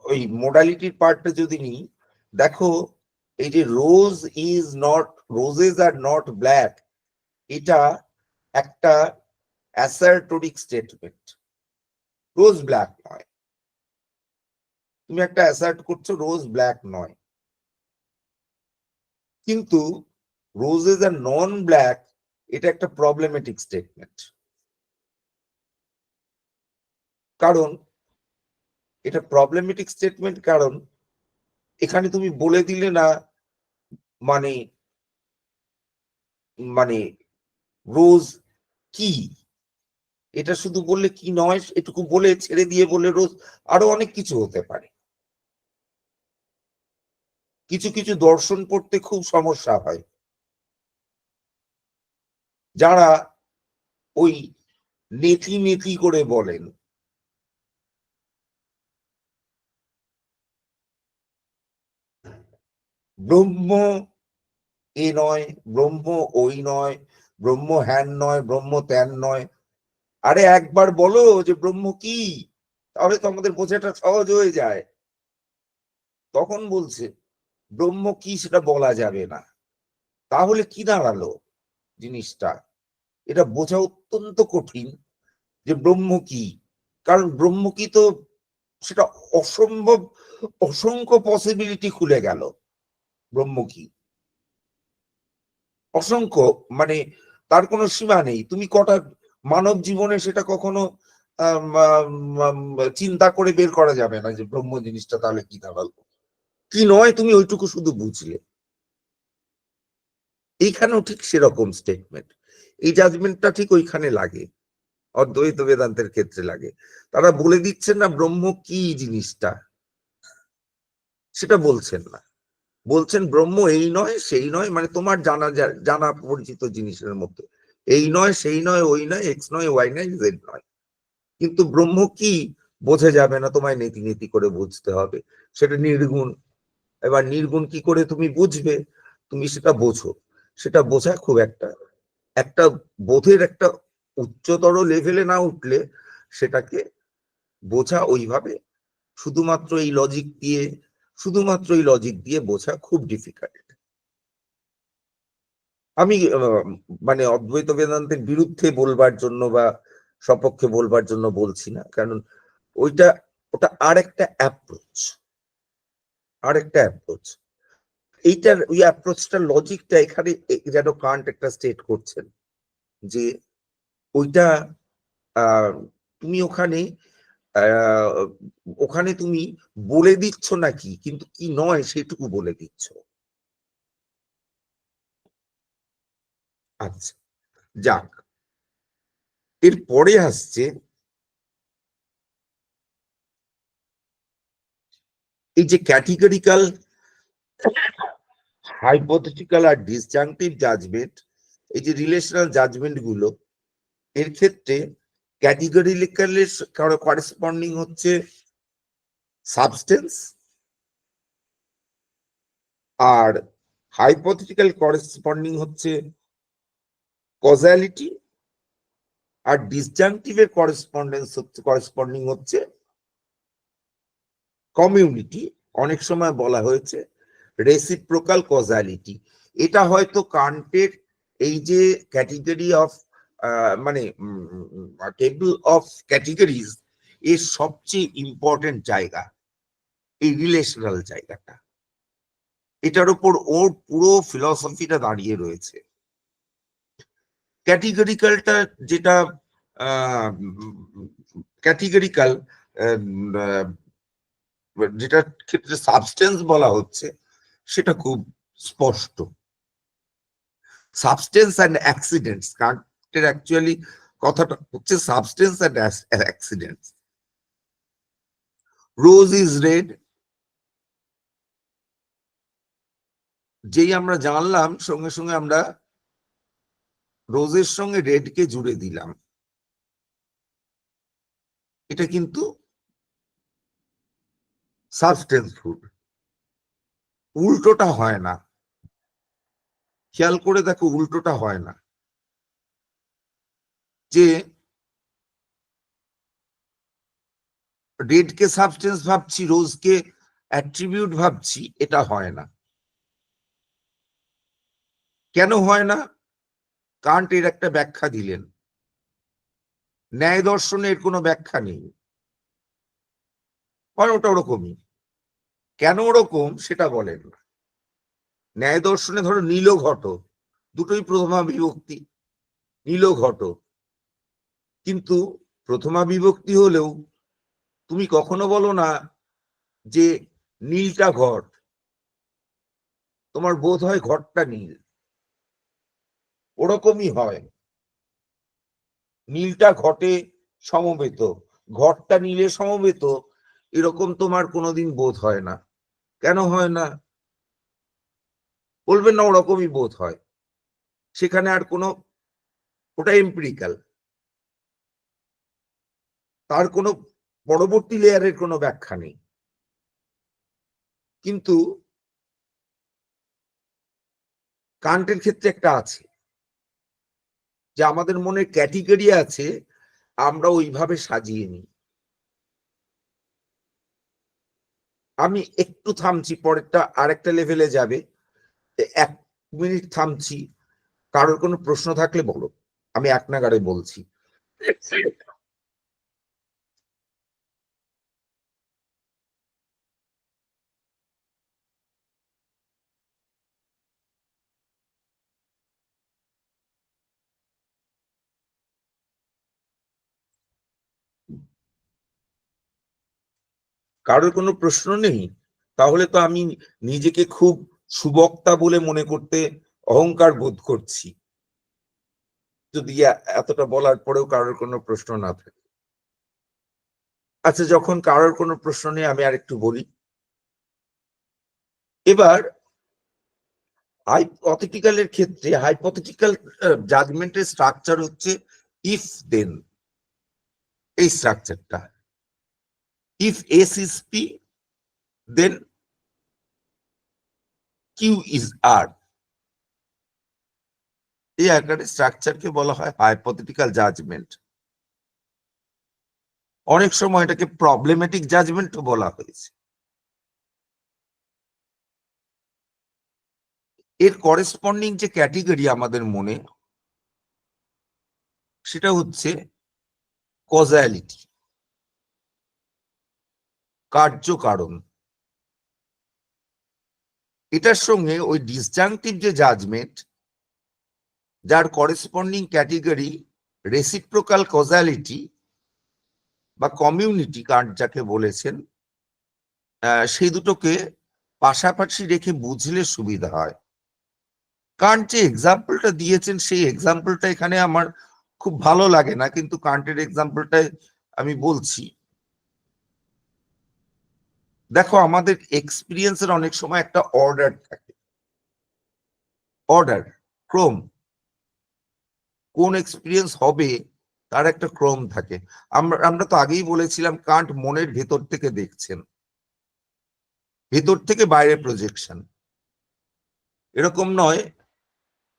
ওই মোডালিটির পার্টটা যদি নিই, দেখো এই যে রোজেস আর নট ব্ল্যাক, এটা একটা অ্যাসার্টরিক স্টেটমেন্ট। রোজ ব্ল্যাক নয়, তুমি একটা অ্যাসার্ট করছো রোজ ব্ল্যাক নয়। কিন্তু রোজেস আর নন ব্ল্যাক, এটা একটা প্রবলেমেটিক স্টেটমেন্ট। কারণ এটা প্রবলেমেটিক স্টেটমেন্ট, কারণ এখানে তুমি বলে দিলে না, মানে মানে রোজ কি, এটা শুধু বললে কি নয় এটুকু বলে ছেড়ে দিয়ে বলে রোজ আরো অনেক কিছু হতে পারে। কিছু কিছু দর্শন পড়তে খুব সমস্যা হয়, যারা ওই নেতি নেতি করে বলেন ব্রহ্ম এ নয়, ব্রহ্ম ওই নয়, ব্রহ্ম হ্যান নয়, ব্রহ্ম ত্যান নয়। আরে একবার বলো যে ব্রহ্ম কি, তাহলে তো আমাদের বোঝাটা সহজ হয়ে যায়। তখন বলছে ব্রহ্ম কি সেটা বলা যাবে না। তাহলে কি দাঁড়ালো জিনিসটা? এটা বোঝা অত্যন্ত কঠিন যে ব্রহ্ম কি, কারণ ব্রহ্ম কি তো সেটা অসম্ভব, অসংখ্য পসিবিলিটি খুলে গেল। ব্রহ্ম কি অসংখ্য, মানে তার কোনো সীমা নেই। তুমি কটা মানব জীবনে সেটা কখনো চিন্তা করে বের করা যাবে না যে ব্রহ্ম জিনিসটা তাহলে কি দাঁড়ালো কি নয়, তুমি ওইটুকু শুধু বুঝলে। এইখানেও ঠিক সেরকম স্টেটমেন্ট, এই জাজমেন্টটা ঠিক ওইখানে লাগে, অদ্বৈত বেদান্তের ক্ষেত্রে লাগে। তারা বলে দিচ্ছেন না ব্রহ্ম কি জিনিসটা, সেটা বলছেন না। বলছেন ব্রহ্ম এই নয় সেই নয়, মানে তোমার জানা জানা পরিচিত জিনিসের মধ্যে এই নয় সেই নয়, ওই নয়, এক্স নয়, ওয়াই নয়, জেড নয়। কিন্তু ব্রহ্ম কি বোঝা যাবে না, তোমায় নীতি নীতি করে বুঝতে হবে। সেটা নির্গুণ। এবার নির্গুণ কি করে তুমি বুঝবে? তুমি সেটা বোঝো। সেটা বোঝা খুব একটা একটা বোধের একটা উচ্চতর লেভেলে না উঠলে সেটাকে বোঝা ওইভাবে শুধুমাত্র এই লজিক দিয়ে বোঝা খুব ডিফিকাল্ট। আমি মানে অদ্বৈত বেদান্তের বিরুদ্ধে বলবার জন্য বা সপক্ষে বলবার জন্য বলছি না, কারণ ওটা আরেকটা অ্যাপ্রোচ। এইটার ওই অ্যাপ্রোচটার লজিকটা এখানে যেন কান্ট একটা স্টেট করছেন যে ওইটা তুমি ওখানে তুমি বলে দিচ্ছ নাকি, কিন্তু কি নয় সেটুকু বলে দিচ্ছ। আচ্ছা, যাক, এর পরে আসছে এই যে ক্যাটেগরিক্যাল, হাইপোথেটিক্যাল আর ডিসজাংটিভ জাজমেন্ট, এই যে রিলেশনাল জাজমেন্ট গুলো, এর ক্ষেত্রে ক্যাটেগরিক্যালের করেসপন্ডিং হচ্ছে সাবস্টেন্স, আর হাইপোথেটিক্যাল করেসপন্ডিং হচ্ছে কজালিটি, আর ডিসজাংটিভের করেসপন্ডিং হচ্ছে কমিউনিটি। অনেক সময় বলা হয়েছে রেসিপ্রোকাল কজালিটি। এটা হয়তো কান্টের এই যে ক্যাটেগরি অফ মানে টেবিল অফ ক্যাটেগরিজ এর সবচেয়ে ইম্পর্টেন্ট জায়গা, এই রিলেশনাল জায়গাটা। এটার উপর ওর পুরো ফিলসফিটা দাঁড়িয়ে রয়েছে। ক্যাটেগরিক্যালটা যেটা ক্যাটেগরিক্যাল যেটার ক্ষেত্রে সাবস্টেন্স বলা হচ্ছে সেটা খুব স্পষ্ট। সাবস্টেন্স অ্যান্ড অ্যাক্সিডেন্টস, কান্টের অ্যাকচুয়ালি কথাটা হচ্ছে substance and accidents. Rose is red, যেই আমরা জানলাম সঙ্গে সঙ্গে আমরা রোজের সঙ্গে রেডকে জুড়ে দিলাম। এটা কিন্তু সাবস্টেন্স ফুড। উল্টোটা হয় না, খেয়াল করে দেখো, উল্টোটা হয় না যে রেডকে সাবস্টেন্স ভাবছি, রোজকে অ্যাট্রিবিউট ভাবছি, এটা হয় না। কেন হয় না? কান্ট এর একটা ব্যাখ্যা দিলেন, ন্যায় দর্শনের কোনো ব্যাখ্যা নেই, ওটা ওরকমই। কেন ওরকম সেটা বলেন না। ন্যায় দর্শনে ধরো নীল ঘট, দুটোই প্রথমা বিভক্তি, নীল ঘট, কিন্তু প্রথমা বিভক্তি হলেও তুমি কখনো বলো না যে নীলটা ঘট, তোমার বোধ হয় ঘটটা নীল। ওরকমই হয়, নীলটা ঘটে সমবেত, ঘটটা নীলে সমবেত, এরকম তোমার কোনোদিন বোধ হয় না। কেন হয় না? বলবেন না ওরকমই বোধ হয়, সেখানে আর কোনো, ওটা এম্পিরিক্যাল, তার কোনো পরবর্তী লেয়ারের কোনো ব্যাখ্যা নেই। কিন্তু কান্টের ক্ষেত্রে একটা আছে, যে আমাদের মনে ক্যাটেগরি আছে, আমরা ওইভাবে সাজিয়ে নিই। আমি একটু থামছি, পরেরটা আরেকটা লেভেলে যাবে। 1 মিনিট থামছি, কারোর কোনো প্রশ্ন থাকলে বলো, আমি এক নাগাড়ে বলছি। কারোর কোনো প্রশ্ন নেই? তাহলে তো আমি নিজেকে খুব সুবক্তা বলে মনে করতে অহংকার বোধ করছি, যদি এতটা বলার পরেও কারোর কোনো প্রশ্ন না থাকে। আচ্ছা, যখন কারোর কোনো প্রশ্ন নেই আমি আরেকটু বলি। এবার হাইপোথেটিক্যালের ক্ষেত্রে হাইপোথেটিক্যাল জাজমেন্টের স্ট্রাকচার হচ্ছে ইফ দেন, এই স্ট্রাকচারটা। If S is P then Q is R, এই আকারে স্ট্রাকচারকে বলা হয় হাইপোথেটিক্যাল জাজমেন্ট। অনেক সময় এটাকে প্রবলেমেটিক জাজমেন্টও বলা হয়েছে। এর করেসপন্ডিং যে ক্যাটেগরি আমাদের মনে, সেটা হচ্ছে কজালিটি, কার্যকারণ। এটার সঙ্গে ওই ডিসজাংটিভ যে জাজমেন্ট, যার করেসপন্ডিং ক্যাটেগরি রেসিপ্রোকাল কজালিটি বা কমিউনিটি, কান্ট যাকে বলেছেন, সেই দুটোকে পাশাপাশি রেখে বুঝলে সুবিধা হয়। কান্ট যে এক্সাম্পলটা দিয়েছেন, সেই এক্সাম্পলটা এখানে আমার খুব ভালো লাগে না, কিন্তু কান্টের এক্সাম্পলটাই আমি বলছি। দেখো, আমাদের এক্সপিরিয়েন্সের অনেক সময় একটা অর্ডার থাকে, অর্ডার, ক্রম। কোন এক্সপিরিয়েন্স হবে তার একটা ক্রম থাকে। আমরা তো আগেই বলেছিলাম কান্ট মনের ভেতর থেকে দেখছেন, ভেতর থেকে বাইরে প্রজেকশন। এরকম নয়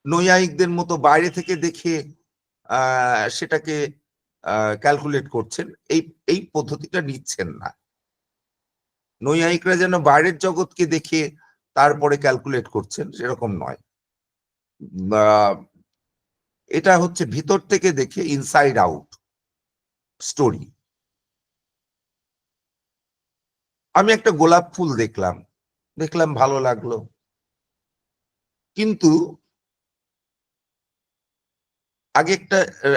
নৈয়ায়িকদের মতো বাইরে থেকে দেখে সেটাকে ক্যালকুলেট করছেন, এই এই পদ্ধতিটা নিচ্ছেন না। নৈয়ায়িকরা যেন বাইরের জগৎকে দেখে তারপরে ক্যালকুলেট করছেন, সেরকম নয়। এটা হচ্ছে ভিতর থেকে দেখে, ইনসাইড আউট স্টোরি। আমি একটা গোলাপ ফুল দেখলাম ভালো লাগলো, কিন্তু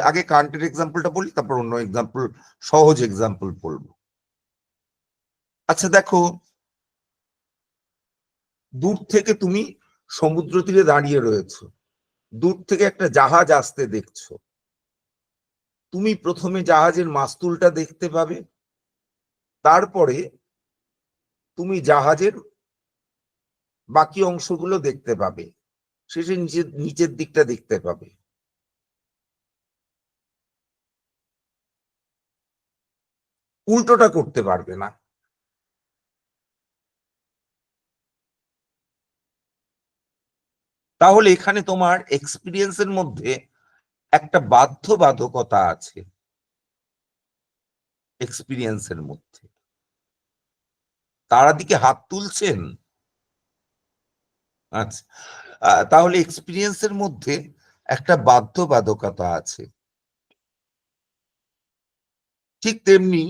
আগে কান্টের এক্সাম্পলটা বলি, তারপর অন্য এক্সাম্পল, সহজ এক্সাম্পল বলবো। আচ্ছা দেখো, দূর থেকে তুমি সমুদ্র তীরে দাঁড়িয়ে রয়েছো, দূর থেকে একটা জাহাজ আসতে দেখছো। তুমি প্রথমে জাহাজের মাস্তুলটা দেখতে পাবে, তারপরে তুমি জাহাজের বাকি অংশগুলো দেখতে পাবে, শেষে নিচের দিকটা দেখতে পাবে। উল্টোটা করতে পারবে না। তাহলে এখানে তোমার এক্সপিরিয়েন্সের মধ্যে একটা বাধ্যবাধকতা আছে, এক্সপিরিয়েন্সের মধ্যে। তারা দিকে হাত তুলছেন? আচ্ছা, তাহলে এক্সপিরিয়েন্সের মধ্যে একটা বাধ্যবাধকতা আছে। ঠিক তেমনি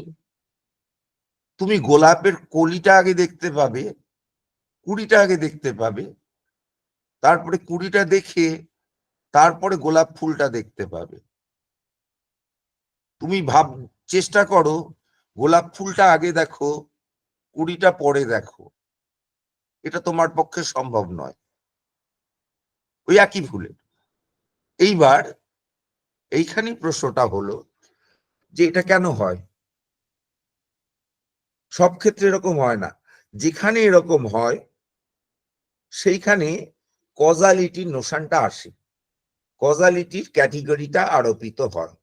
তুমি গোলাপের কলিটা আগে দেখতে পাবে, কুড়িটা আগে দেখতে পাবে, তারপরে কুড়িটা দেখে তারপরে গোলাপ ফুলটা দেখতে পাবে। তুমি চেষ্টা করো গোলাপ ফুলটা আগে দেখো, কুড়িটা পরে দেখো, এটা তোমার পক্ষে সম্ভব নয়, ওই একই ফুলে। এইবার এইখানে প্রশ্নটা হলো যে এটা কেন হয়? সব ক্ষেত্রে এরকম হয় না, যেখানে এরকম হয় সেইখানে কজালিটির নোশনটা আসে, কজালিটির ক্যাটেগরিটা আরোপিত হয়।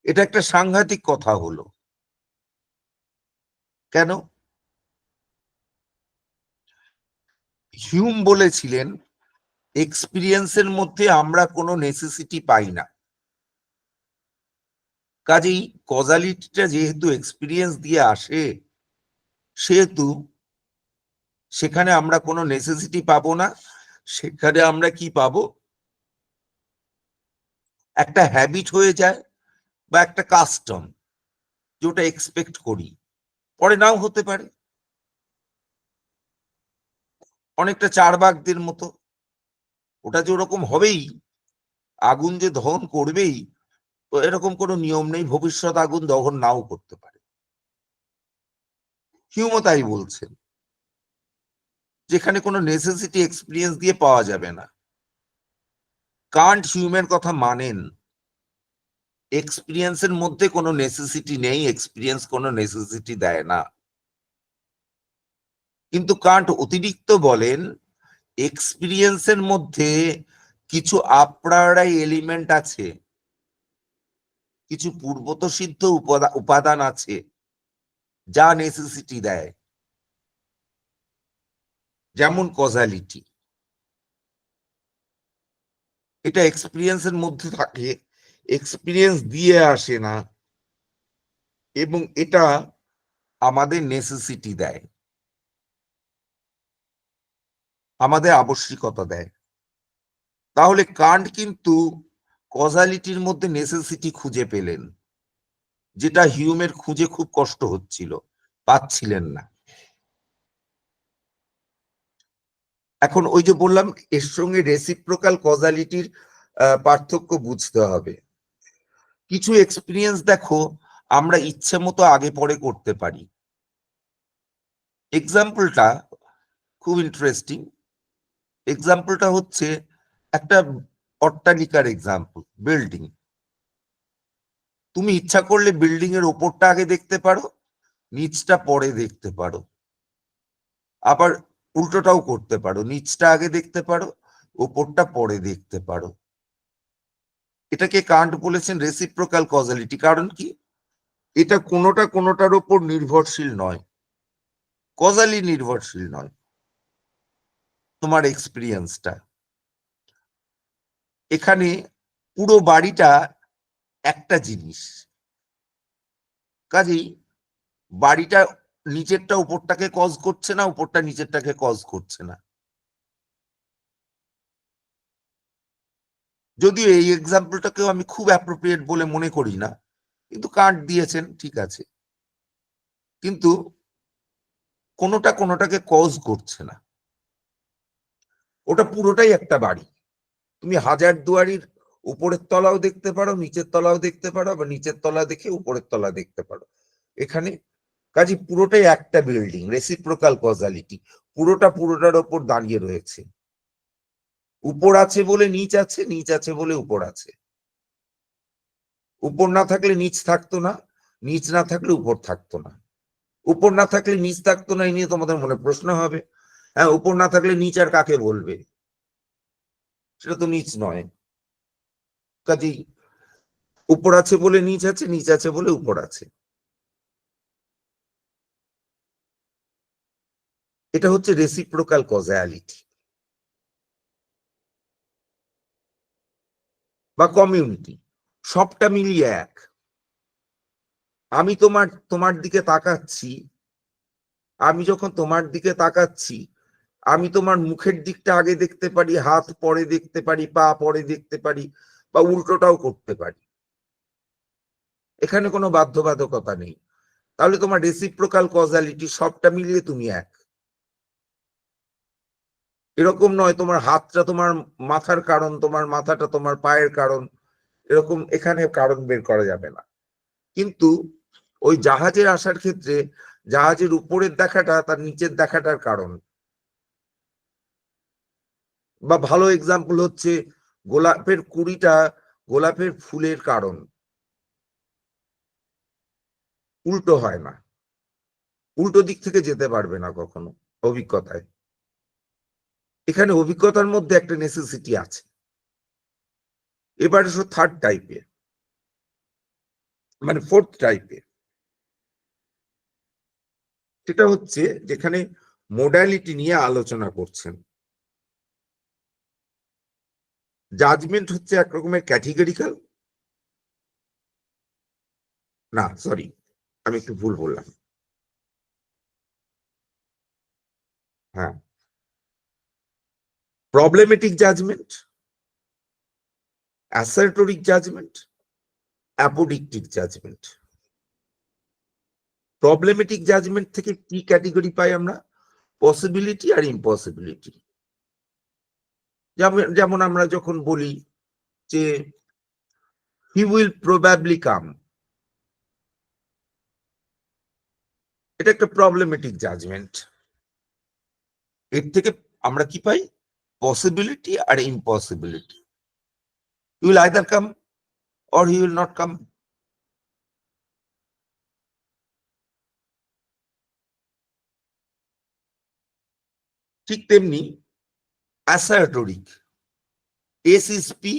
এটা একটা সাংঘাতিক কথা হলো। কেন? হিউম বলেছিলেন এক্সপিরিয়েন্সের মধ্যে আমরা কোনো নেসেসিটি পাই না, কাজেই কজালিটিটা যেহেতু এক্সপিরিয়েন্স দিয়ে আসে, সেহেতু সেখানে আমরা কোনো নেসেসিটি পাবো না, সেখানে আমরা কি পাবো, একটা হ্যাবিট হয়ে যায় বা একটা কাস্টম, যেটা এক্সপেক্ট করি, পরে নাও হতে পারে। অনেকটা চারবাকদের মতো, ওটা যে ওরকম হবেই, আগুন যে দহন করবেই, তো এরকম কোনো নিয়ম নেই, ভবিষ্যৎ আগুন দহন নাও করতে পারে। হিউমও তাই বলছেন, যেখানে কোনো নেসেসিটি এক্সপিরিয়েন্স দিয়ে পাওয়া যাবে না। কান্ট হিউমের কথা মানেন, এক্সপিরিয়েন্সের মধ্যে কোনো নেসেসিটি নেই, এক্সপিরিয়েন্স কোনো নেসেসিটি দেয় না। কিন্তু কান্ট অতিরিক্ত বলেন, এক্সপিরিয়েন্সের মধ্যে কিছু আপ্রায়োরাই এলিমেন্ট আছে, কিছু পূর্বতসিদ্ধ উপাদান আছে যা নেসেসিটি দেয়, যেমন কজালিটি। এটা এক্সপিরিয়েন্সের মধ্যে থাকে, এক্সপিরিয়েন্স দিয়ে আসে না, এবং এটা আমাদের নেসেসিটি দেয়, আমাদের আবশ্যিকতা দেয়। তাহলে কান্ট কিন্তু কজালিটির মধ্যে নেসেসিটি খুঁজে পেলেন, যেটা হিউমের খুঁজে খুব কষ্ট হচ্ছিল, পাচ্ছিলেন না। এখন ওই যে বললাম, এর সঙ্গে রেসিপ্রোকাল কজালিটির পার্থক্য বুঝতে হবে। কিছু এক্সপিরিয়েন্স দেখো আমরা ইচ্ছে মতো আগে পরে করতে পারি। এক্সাম্পলটা খুব ইন্টারেস্টিং। এক্সাম্পলটা হচ্ছে একটা অট্টালিকার এক্সাম্পল, বিল্ডিং। তুমি ইচ্ছা করলে বিল্ডিং এর ওপরটা আগে দেখতে পারো, নিচটা পরে দেখতে পারো। আবার উল্টোটাও করতে পারো, নিচটা আগে দেখতে পারো, ওপরটা পরে দেখতে পারো। এটাকে কান্ট বলেছেন রেসিপ্রোকাল কজালিটি। কারণ কি, এটা কোনোটা কোনোটার উপর নির্ভরশীল নয়, কজালি নির্ভরশীল নয়। তোমার এক্সপিরিয়েন্সটা এখানে, পুরো বাড়িটা একটা জিনিস, কাজেই বাড়িটা নিচেরটা উপরটাকে কজ করছে না, উপরটা নিচেরটাকে কজ করছে না। যদিও এই এক্সাম্পলটাকেও আমি খুব অ্যাপ্রোপ্রিয়েট বলে মনে করি না, কিন্তু কান্ট দিয়েছেন, ঠিক আছে। কিন্তু কোনোটা কোনোটাকে কজ করছে না, ওটা পুরোটাই একটা বাড়ি। তুমি হাজার দুয়ারির উপরের তলাও দেখতে পারো, নিচের তলাও দেখতে পারো, বা নিচের তলা দেখে উপরের তলা দেখতে পারো। এখানে কাজে পুরোটাই একটা বিল্ডিং, রেসিপ্রোকাল কজালিটি, পুরোটা পুরোটার ওপর দাঁড়িয়ে রয়েছে। উপর আছে বলে নিচ আছে, নিচ আছে বলে উপর আছে। উপর না থাকলে নিচ থাকতো না, নিচ না থাকলে উপর থাকতো না। উপর না থাকলে নিচ থাকতো না, এই নিয়ে তোমাদের মনে প্রশ্ন হবে, হ্যাঁ উপর না থাকলে নিচ আর কাকে বলবে, সেটা তো নিচ নয়। কাজেই উপর আছে বলে নিচ আছে, নিচ আছে বলে উপর আছে। এটা হচ্ছে রেসিপ্রোকাল কজালিটি বা কমিউনিটি, সবটা মিলিয়ে এক। আমি তোমার দিকে তাকাচ্ছি, আমি যখন তোমার দিকে তাকাচ্ছি, আমি তোমার মুখের দিকটা আগে দেখতে পারি, হাত পরে দেখতে পারি, পা পরে দেখতে পারি, বা উল্টোটাও করতে পারি। এখানে কোনো বাধ্যবাধকতা নেই। তাহলে তোমার রেসিপ্রোকাল কজালিটি, সবটা মিলিয়ে তুমি এক। এরকম নয় তোমার হাতটা তোমার মাথার কারণ, তোমার মাথাটা তোমার পায়ের কারণ, এরকম এখানে কারণ বের করা যাবে না। কিন্তু ওই জাহাজের আসার ক্ষেত্রে জাহাজের উপরের দেখাটা তার নিচের দেখাটার কারণ। বা ভালো এক্সাম্পল হচ্ছে গোলাপের কুড়িটা গোলাপের ফুলের কারণ, উল্টো হয় না, উল্টো দিক থেকে যেতে পারবে না কখনো অভিজ্ঞতায়। এখানে অভিজ্ঞতার মধ্যে একটা নেসেসিটি আছে। এবার এসো থার্ড টাইপের, মানে ফোর্থ টাইপের। সেটা হচ্ছে যেখানে মোডালিটি নিয়ে আলোচনা করছেন। জাজমেন্ট হচ্ছে এক রকমের ক্যাটেগরিক্যাল, না সরি, আমি একটু ভুল বললাম। হ্যাঁ, problematic judgment, assertoric judgment, apodictic judgment. Problematic judgment থেকে কি ক্যাটেগরি পাই আমরা? পসিবিলিটি আর ইম্পসিবিলিটি। যেমন আমরা যখন বলি যে হি উইল প্রবাবলি কাম, এটা একটা প্রবলেমেটিক জাজমেন্ট। এর থেকে আমরা কি পাই? পসিবিলিটি আর impossibility. He will either come or he will not come. ঠিক তেমনি assertoric, S is P,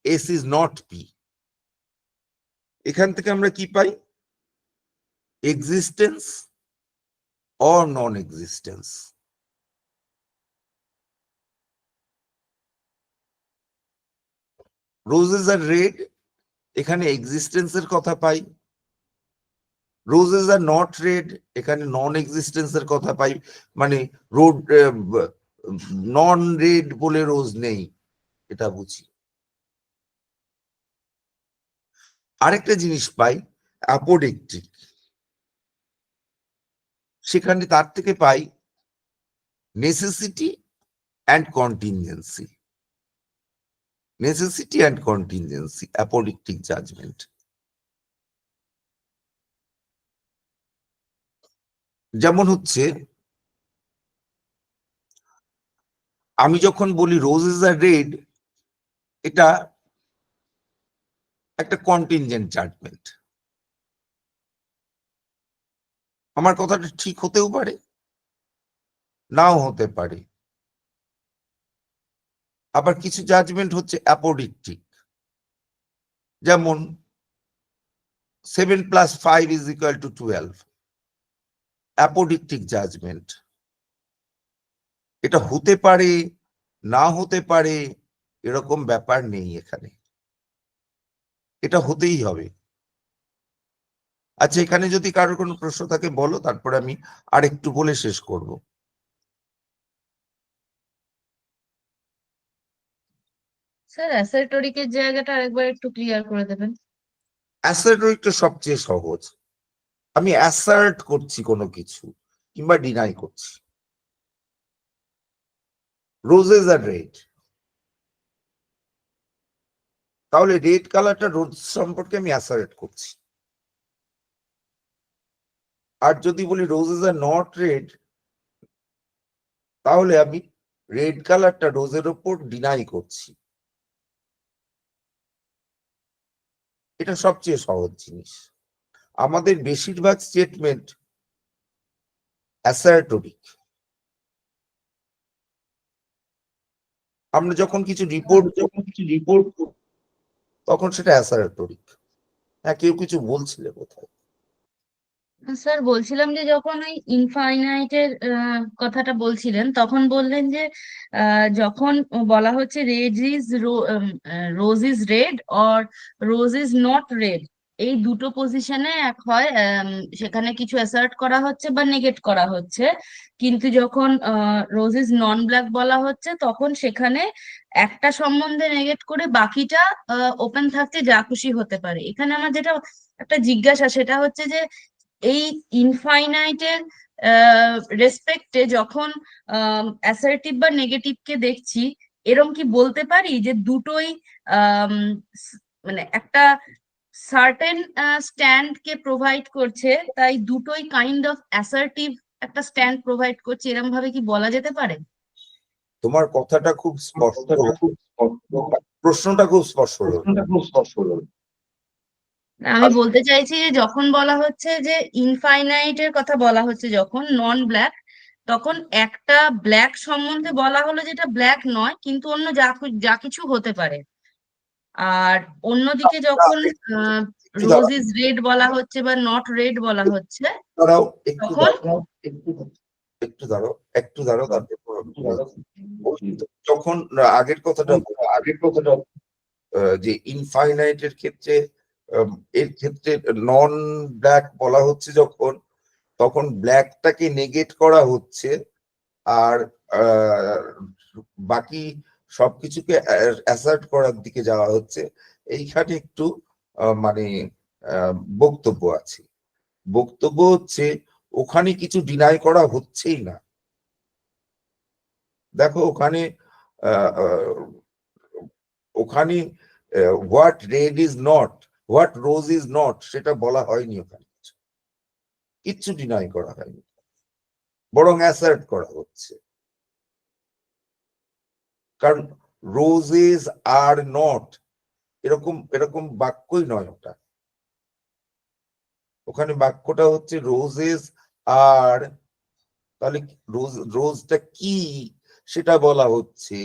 S is not P. এখান থেকে আমরা কি পাই? Existence or non existence. Roses are red, এখানে এক্সিস্টেন্সের কথা পাই। রোজেস আর নট রেড, এখানে নন এক্সিস্টেন্সের কথা পাই। মানে রোড নন রেড বলে রোজ নেই, এটা বুঝি। আরেকটা জিনিস পাই অ্যাপোডিকটিক, সেখানে তার থেকে পাই necessity and contingency. Necessity and contingency, apodictic judgment. যেমন হচ্ছে আমি যখন বলি রোজেস আর রেড, এটা একটা কন্টিনজেন্ট জাজমেন্ট। আমার কথাটা ঠিক হতেও পারে, নাও হতে পারে। আবার কিছু জাজমেন্ট হচ্ছে অ্যাপোডিকটিক, যেমন 7 + 5 = 12, অ্যাপোডিকটিক জাজমেন্ট। এটা হতে পারে, না হতে পারে, এরকম ব্যাপার নেই এখানে, এটা হতেই হবে। আচ্ছা, এখানে যদি কারোর কোনো প্রশ্ন থাকে বলো, তারপরে আমি আর একটু বলে শেষ করব। স্যার অ্যাসার্টরিকের জায়গাটা আরেকবার একটু ক্লিয়ার করে দেবেন। অ্যাসার্টরিকটা সবচেয়ে সহজ। আমি অ্যাসার্ট করছি কোনো কিছু কিংবা ডিনাই করছি। রোজেস আর রেড, তাহলে রেড কালারটা রোজ সম্পর্কে আমি অ্যাসার্ট করছি। আর যদি বলি রোজেস আর নট রেড, তাহলে আমি রেড কালারটা রোজের ওপর ডিনাই করছি। এটা সবচেয়ে সহজ জিনিস। আমাদের বেশিরভাগ স্টেটমেন্ট অ্যাসার্টরিক। আমরা যখন কিছু রিপোর্ট তখন সেটা অ্যাসার্টরিক। হ্যাঁ, কেউ কিছু বলছিলে কোথায়? স্যার বলছিলাম যে যখন ওই ইনফাইনাইটের কথাটা বলছিলেন তখন বললেন যে যখন বলা হচ্ছে rose is red or rose is not red, এই দুটো পজিশনে এক হয়, সেখানে কিছু অ্যাসার্ট করা হচ্ছে বা নেগেট করা হচ্ছে। কিন্তু যখন রোজ ইজ নন ব্ল্যাক বলা হচ্ছে তখন সেখানে একটা সম্বন্ধে নেগেট করে বাকিটা ওপেন থাকতে যা খুশি হতে পারে। এখানে আমার যেটা একটা জিজ্ঞাসা সেটা হচ্ছে যে এই ইনফাইনাইটের রেসপেক্টে যখন অ্যাসার্টিভ বা নেগেটিভকে দেখছি, এরম কি বলতে পারি যে দুটোই মানে একটা সার্টেন স্ট্যান্ড কে প্রোভাইড করছে, তাই দুটোই কাইন্ড অফ অ্যাসার্টিভ একটা স্ট্যান্ড প্রোভাইড করছে, এরম ভাবে কি বলা যেতে পারে? তোমার কথাটা খুব স্পষ্ট, প্রশ্নটা খুব স্পষ্ট হলো। আমি বলতে চাইছি যে যখন বলা হচ্ছে যে ইনফাইনাইটের কথা বলা হচ্ছে, যখন নন ব্ল্যাক, তখন একটা ব্ল্যাক সম্বন্ধে বলা হলো যেটা ব্ল্যাক নয় কিন্তু অন্য যা কিছু হতে পারে। আর অন্যদিকে যখন একটু রোজ ইজ রেড বলা হচ্ছে বা নট রেড বলা হচ্ছে, দাঁড়াও, একটু তখন দাঁড়াও, একটু দাঁড়াও, তারপর যখন আগের কথাটা যে ইনফাইনাইটের ক্ষেত্রে এর ক্ষেত্রে নন ব্ল্যাক বলা হচ্ছে যখন, তখন ব্ল্যাকটাকে নেগেট করা হচ্ছে, আর বাকি সবকিছুকে অ্যাসার্ট করার দিকে যাওয়া হচ্ছে। এইখানে একটু মানে বক্তব্য আছে। বক্তব্য হচ্ছে ওখানে কিছু ডিনাই করা হচ্ছেই না। দেখো ওখানে ওখানে what red is not, what rose is not সেটা বলা হয়নি, ওখানে কিচ্ছু ডিনাই করা হয়নি, বরং অ্যাসার্ট করা হচ্ছে। কারণ রোজেস আর নট এরকম এরকম বাক্যই নয় ওটা। ওখানে বাক্যটা হচ্ছে রোজেস আর, তাহলে রোজটা কি সেটা বলা হচ্ছে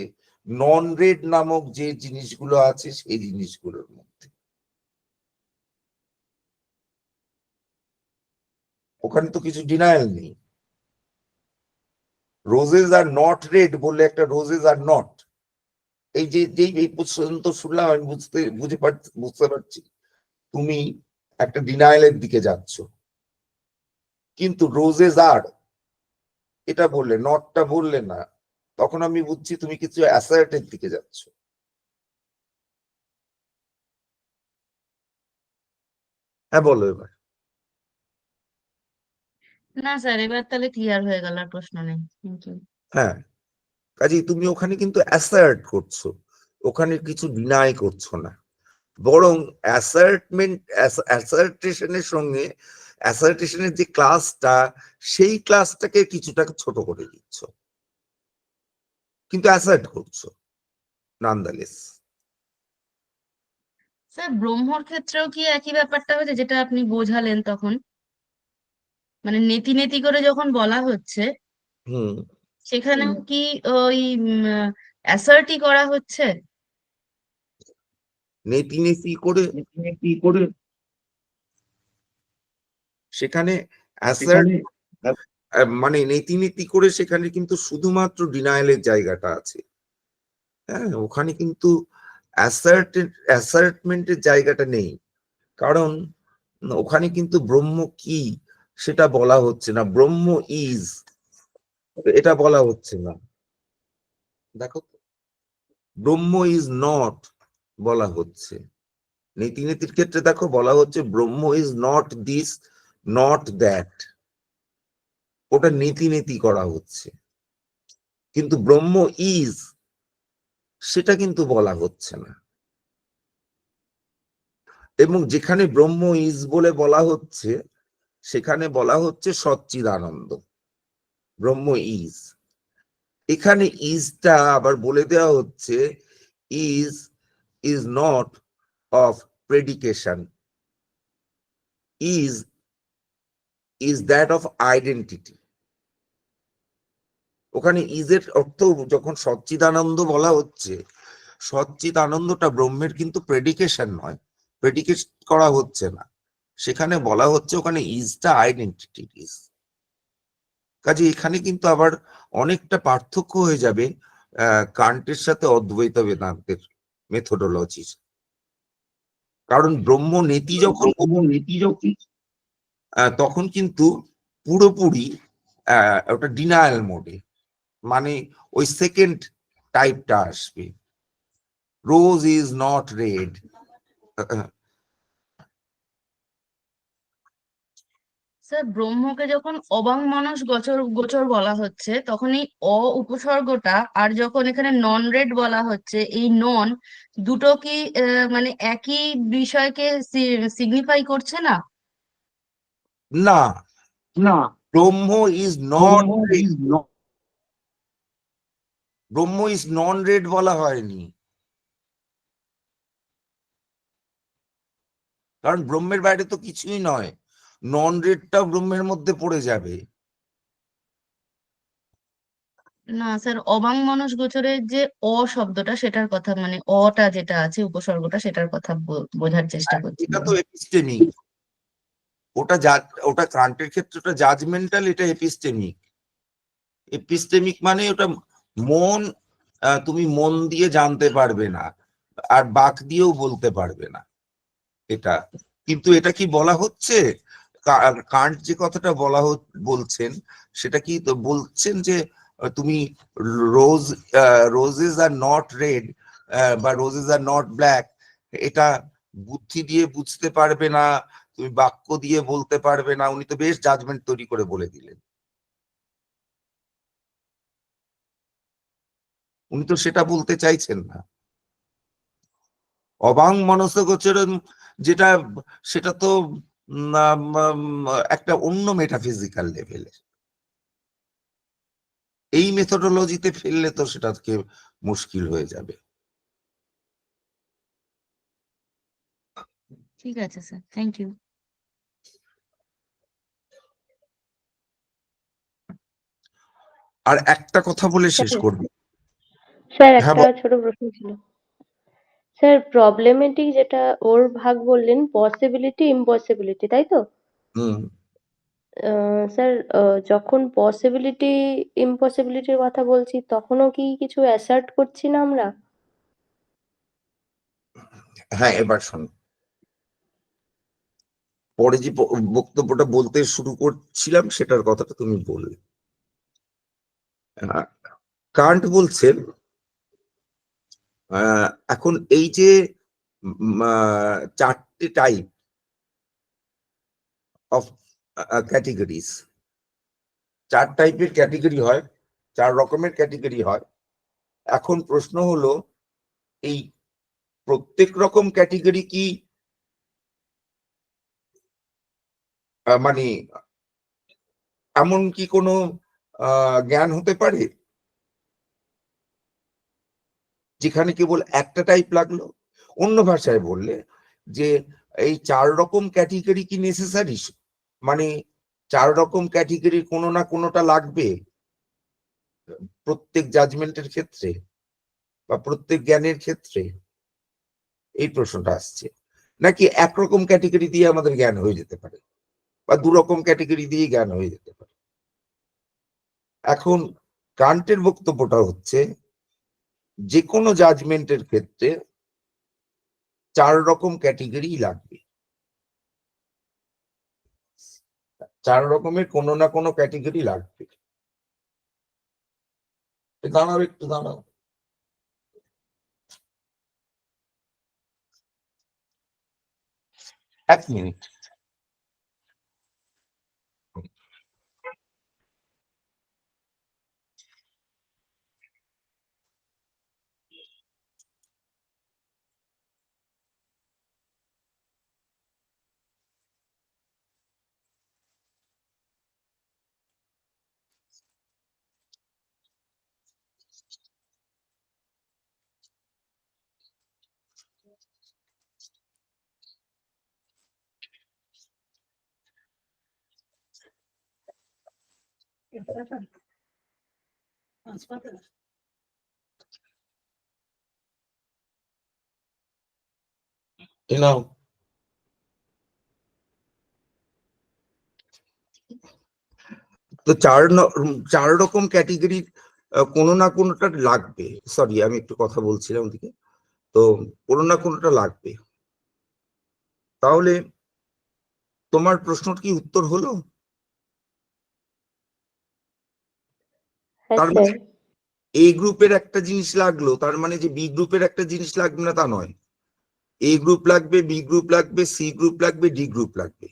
নন রেড নামক যে জিনিসগুলো আছে সেই জিনিসগুলোর মধ্যে। ওখানে তো কিছু ডিনায়াল নেই। রোজেস আর নট রেড বললে একটা রোজেস আর নট, এই যে এই পর্যন্ত শুনলাম আমি বুঝতে পারছি তুমি একটা ডিনায়ালের দিকে যাচ্ছ, কিন্তু রোজেস আর এটা বললে, নটটা বললে না, তখন আমি বুঝছি তুমি কিছু অ্যাসার্টের দিকে যাচ্ছ। হ্যাঁ বলো এবার। না স্যার, এবার তাহলে ক্লিয়ার হয়ে গেল, আর প্রশ্ন নেই, থ্যাংক ইউ। হ্যাঁ, কাজেই তুমি ওখানে কিন্তু অ্যাসার্ট করছো, ওখানে কিছু ডিনাই করছো না, বরং অ্যাসার্টেশনের সঙ্গে অ্যাসার্টেশনের যে ক্লাসটা, সেই ক্লাসটাকে কিছুটা ছোট করে দিচ্ছ, কিন্তু অ্যাসার্ট করছো নানদালেস। স্যার ব্রহ্মর ক্ষেত্রেও কি একই ব্যাপারটা হয়েছে যেটা আপনি বোঝালেন তখন? মানে নেতি নেতি করে যখন বলা হচ্ছে, হুম। সেখানেও কি ওই অ্যাসার্টই করা হচ্ছে? নেতি নেতি করে সেখানে অ্যাসার্ট, মানে নেতি নেতি করে সেখানে কিন্তু শুধুমাত্র ডিনায়ালের জায়গাটা আছে। হ্যাঁ, ওখানে কিন্তু অ্যাসার্টমেন্টের জায়গাটা নেই, কারণ ওখানে কিন্তু ব্রহ্ম কি সেটা বলা হচ্ছে না, ব্রহ্ম ইজ এটা বলা হচ্ছে না। দেখো, ব্রহ্ম ইজ নট বলা হচ্ছে। নীতি নীতির ক্ষেত্রে দেখো বলা হচ্ছে ব্রহ্ম is not this, not that, ওটা নীতি নীতি করা হচ্ছে, কিন্তু ব্রহ্ম ইজ সেটা কিন্তু বলা হচ্ছে না। এবং যেখানে ব্রহ্ম ইজ বলে বলা হচ্ছে, সেখানে বলা হচ্ছে সচ্চিদানন্দ, ব্রহ্ম ইজ। এখানে ইজটা আবার বলে দেওয়া হচ্ছে is is not of predication, is that of identity. ওখানে ইজের অর্থ যখন সচ্চিদানন্দ বলা হচ্ছে, সচ্চিদানন্দটা ব্রহ্মের কিন্তু প্রেডিকেশন নয়, প্রেডিকেট করা হচ্ছে না, সেখানে বলা হচ্ছে ওখানে ইজটা আইডেন্টিটি ইজ। কাজে এখানে কিন্তু আবার অনেকটা পার্থক্য হয়ে যাবে কান্টের সাথে অদ্বৈত বেদান্তের মেথোডোলজির। কারণ ব্রহ্ম নীতি যখন তখন কিন্তু পুরোপুরি ওটা ডিনায়াল মোডে, মানে ওই সেকেন্ড টাইপটা আসবে, rose is not red. Sir ব্রহ্মকে যখন অবাঙমানস গোচর গোচর বলা হচ্ছে, তখন এই উপসর্গটা, আর যখন এখানে নন রেড বলা হচ্ছে, এই নন দুটো কি মানে একই বিষয়কে সিগনিফাই করছে না? না, না, ব্রহ্ম is not, Brahma is non red বলা হয়নি, কারণ ব্রহ্মের বাইরে তো কিছুই নয়, নন রেডটাও ব্রহ্মের মধ্যে পড়ে যাবে। না স্যার, অবাঙমানস গোচরের যে শব্দটা, সেটার কথা, মানে অটা যেটা আছে উপসর্গটা, সেটার কথা বোঝার চেষ্টা এটা করছিলাম। তো এপিস্টেমিক, ওটা কান্টের ক্ষেত্রে ওটা জাজমেন্টাল, এটা এপিস্টেমিক। এপিস্টেমিক মানে ওটা মন, তুমি মন দিয়ে জানতে পারবে না, আর বাক দিয়েও বলতে পারবে না। এটা কিন্তু এটা কি বলা হচ্ছে, কান্ট যে কথাটা বলছেন সেটা কি তো বলছেন যে তুমি রোজ রোজেস আর নট রেড বা রোজেস আর নট ব্ল্যাক, এটা বুদ্ধি দিয়ে বুঝতে পারবে না, তুমি বাক্য দিয়ে বলতে পারবে না? উনি তো বেশ জাজমেন্ট তৈরি করে বলে দিলেন। উনি তো সেটা বলতে চাইছেন না। অবাং মনসগোচরণ যেটা, সেটা তো একটা অন্য মেটাফিজিক্যাল লেভেলে। এই মেথোডোলজিতে ফেললে তো সেটাকে মুশকিল হয়ে যাবে। ঠিক আছে স্যার, থ্যাংক ইউ। আর একটা কথা বলে শেষ করব। স্যার হ্যাঁ, একটা ছোট প্রশ্ন ছিল। স্যার প্রবলেমেটিক যেটা ওর ভাগ বললেন, পসিবিলিটি ইম্পসিবিলিটি, তাই তো? হুম, স্যার যখন পসিবিলিটি ইম্পসিবিলিটির কথা বলছি তখনও কি কিছু অ্যাসার্ট করছি না আমরা? হ্যাঁ, এবার শোন, পরে যে বক্তব্যটা বলতে শুরু করছিলাম সেটার কথাটা তুমি বললে। কান্ট বলছেন এখন এই যে চারটে টাইপ অফ ক্যাটেগরিজ, চার টাইপের ক্যাটেগরি হয়, চার রকমের ক্যাটেগরি হয়। এখন প্রশ্ন হলো, এই প্রত্যেক রকম ক্যাটেগরি কি মানে এমন কি কোনো জ্ঞান হতে পারে যেখানে কেবল একটা টাইপ লাগলো? অন্য ভাষায় বললে যে এই চার রকম ক্যাটেগরি কি নেসেসারি, মানে চার রকম ক্যাটেগরির কোনো না কোনোটা লাগবে প্রত্যেক জাজমেন্টের ক্ষেত্রে বা প্রত্যেক জ্ঞানের ক্ষেত্রে? এই প্রশ্নটা আসছে। নাকি একরকম ক্যাটেগরি দিয়ে আমাদের জ্ঞান হয়ে যেতে পারে, বা দু রকম ক্যাটেগরি দিয়ে জ্ঞান হয়ে যেতে পারে? এখন কান্টের বক্তব্যটা হচ্ছে যে কোনো জাজমেন্টের ক্ষেত্রে চার রকম ক্যাটেগরি লাগবে, চার রকমের কোনো না কোনো ক্যাটেগরি লাগবে। দাঁড়াও, একটু দাঁড়াও। এক মিনিট। নাও, তো চার রকম ক্যাটেগরি কোনো না কোনোটা লাগবে। সরি, আমি একটু কথা বলছিলাম ওদিকে। তো কোনো না কোনোটা লাগবে। তাহলে তোমার প্রশ্নর কি উত্তর হলো? হ্যাঁ তার স্যার। মানে এ গ্রুপের একটা জিনিস লাগলো, তার মানে যে বি গ্রুপের একটা জিনিস লাগবে না তা নয়। এ গ্রুপ লাগবে, বি গ্রুপ লাগবে, সি গ্রুপ লাগবে, ডি গ্রুপ লাগবে।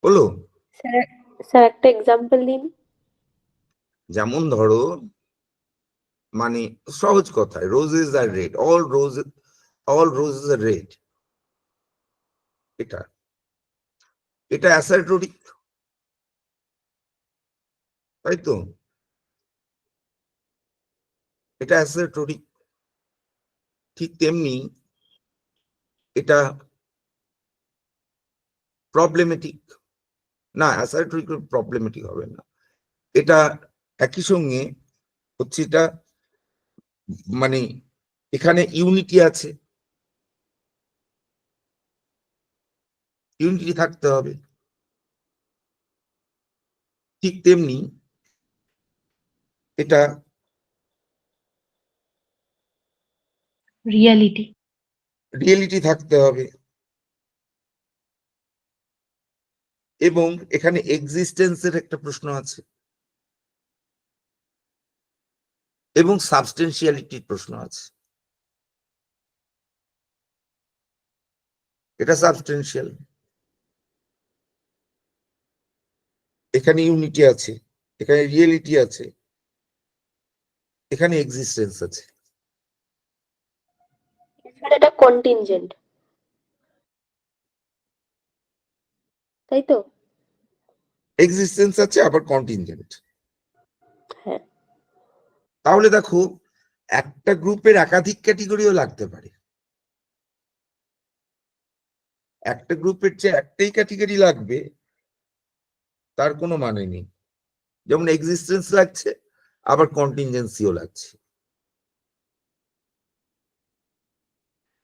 হলো? স্যার স্যার একটা এক্সাম্পল দিন। যেমন ধরো, মানে সহজ কথায়, roses are red, all roses are red, এটা এটা অ্যাসার্টরিক, তাই তো? এটা অ্যাসার্টরিক। ঠিক তেমনি এটা প্রবলেমেটিক। না, অ্যাসার্টরিক প্রবলেমেটিক হবে না। এটা একই সঙ্গে হচ্ছে, এটা মানে এখানে ইউনিটি আছে, ইউনিটি থাকতে হবে। ঠিক তেমনি এটা রিয়ালিটি। রিয়েলিটি থাকতে হবে, এবং এখানে এক্সিস্টেন্সের একটা প্রশ্ন আছে, এবং সাবস্টেন্সিয়ালিটির প্রশ্ন আছে। এটা সাবস্টেন্সিয়াল, এখানে ইউনিটি আছে, এখানে রিয়েলিটি আছে, এখানে এক্সিস্টেন্স আছে। এটা কন্টিনজেন্ট, তাই তো? এক্সিস্টেন্স আছে আবার কন্টিনজেন্ট। হ্যাঁ। তাহলে দেখো, একটা গ্রুপের একাধিক ক্যাটেগরিও লাগতে পারে, একটা গ্রুপের যে একটাই ক্যাটেগরি লাগবে তার কোনো মানে নেই। যেমন এক্সিস্টেন্স লাগছে, আবার কন্টিনজেন্সিও লাগছে।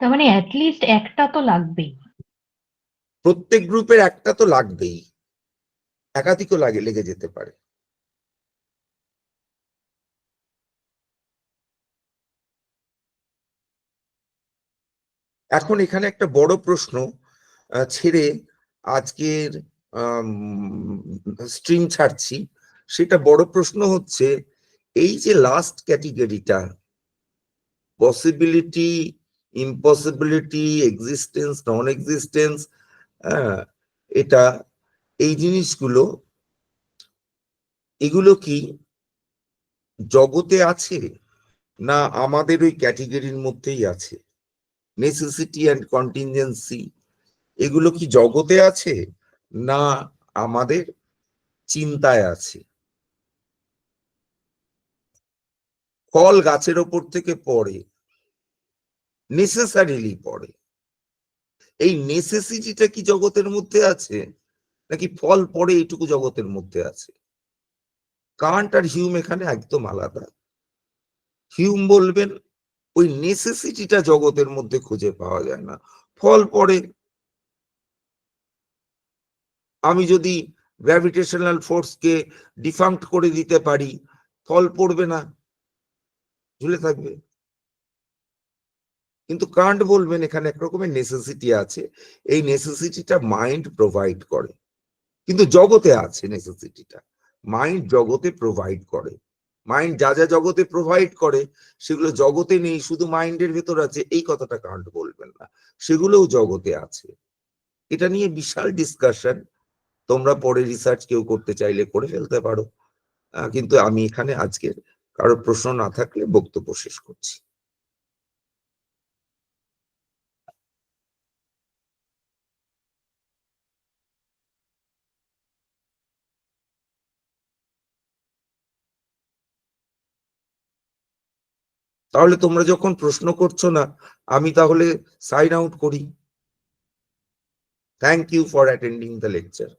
তার মানে অ্যাটলিস্ট একটা তো লাগবেই। প্রত্যেক গ্রুপের একটা তো লাগবেই, একাধিকও লেগে যেতে পারে। এখন এখানে একটা বড় প্রশ্ন ছেড়ে আজকের স্ট্রিম ছাড়ছি, সেটা বড় প্রশ্ন হচ্ছে এই যে লাস্ট ক্যাটেগরিটা, possibility, impossibility, existence, non existence, এটা, এই জিনিসগুলো, এগুলো কি জগতে আছে না আমাদের ওই ক্যাটেগরির মধ্যেই আছে? নেসেসিটি অ্যান্ড কন্টিনজেন্সি, এগুলো কি জগতে আছে না আমাদের চিন্তায় আছে? ফল গাছের ওপর থেকে পড়ে, নেসেসারিলি পড়ে, এই নেসেসিটিটা কি জগতের মধ্যে আছে, নাকি ফল পড়ে এইটুকু জগতের মধ্যে আছে? কান্ট আর হিউম এখানে একদম আলাদা। হিউম বলবেন ওই নেসেসিটিটা জগতের মধ্যে খুঁজে পাওয়া যায় না, ফল পড়ে। আমি যদি গ্র্যাভিটেশনাল ফোর্সকে ডিফাঙ্ক্ট করে দিতে পারি, ফল পড়বে না, ঝুলে থাকবে। কিন্তু কান্ট বলবেন এখানে এক রকমের নেসেসিটি আছে, এই নেসেসিটিটা মাইন্ড প্রোভাইড করে। কিন্তু জগতে আছে নেসেসিটিটা, মাইন্ড জগতে প্রোভাইড করে। মাইন্ড যা যা জগতে প্রোভাইড করে সেগুলো জগতে নেই, শুধু মাইন্ডের ভেতর আছে, এই কথাটা কান্ট বলবেন না, সেগুলোও জগতে আছে। এটা নিয়ে বিশাল ডিসকাশন, তোমরা পরে রিসার্চ কেউ করতে চাইলে করে ফেলতে পারো, কিন্তু আমি এখানে আজকে কারো প্রশ্ন না থাকলে বক্তব্য শেষ করছি। তাহলে তোমরা যখন প্রশ্ন করছো না, আমি তাহলে সাইন আউট করি। Thank you for attending the lecture.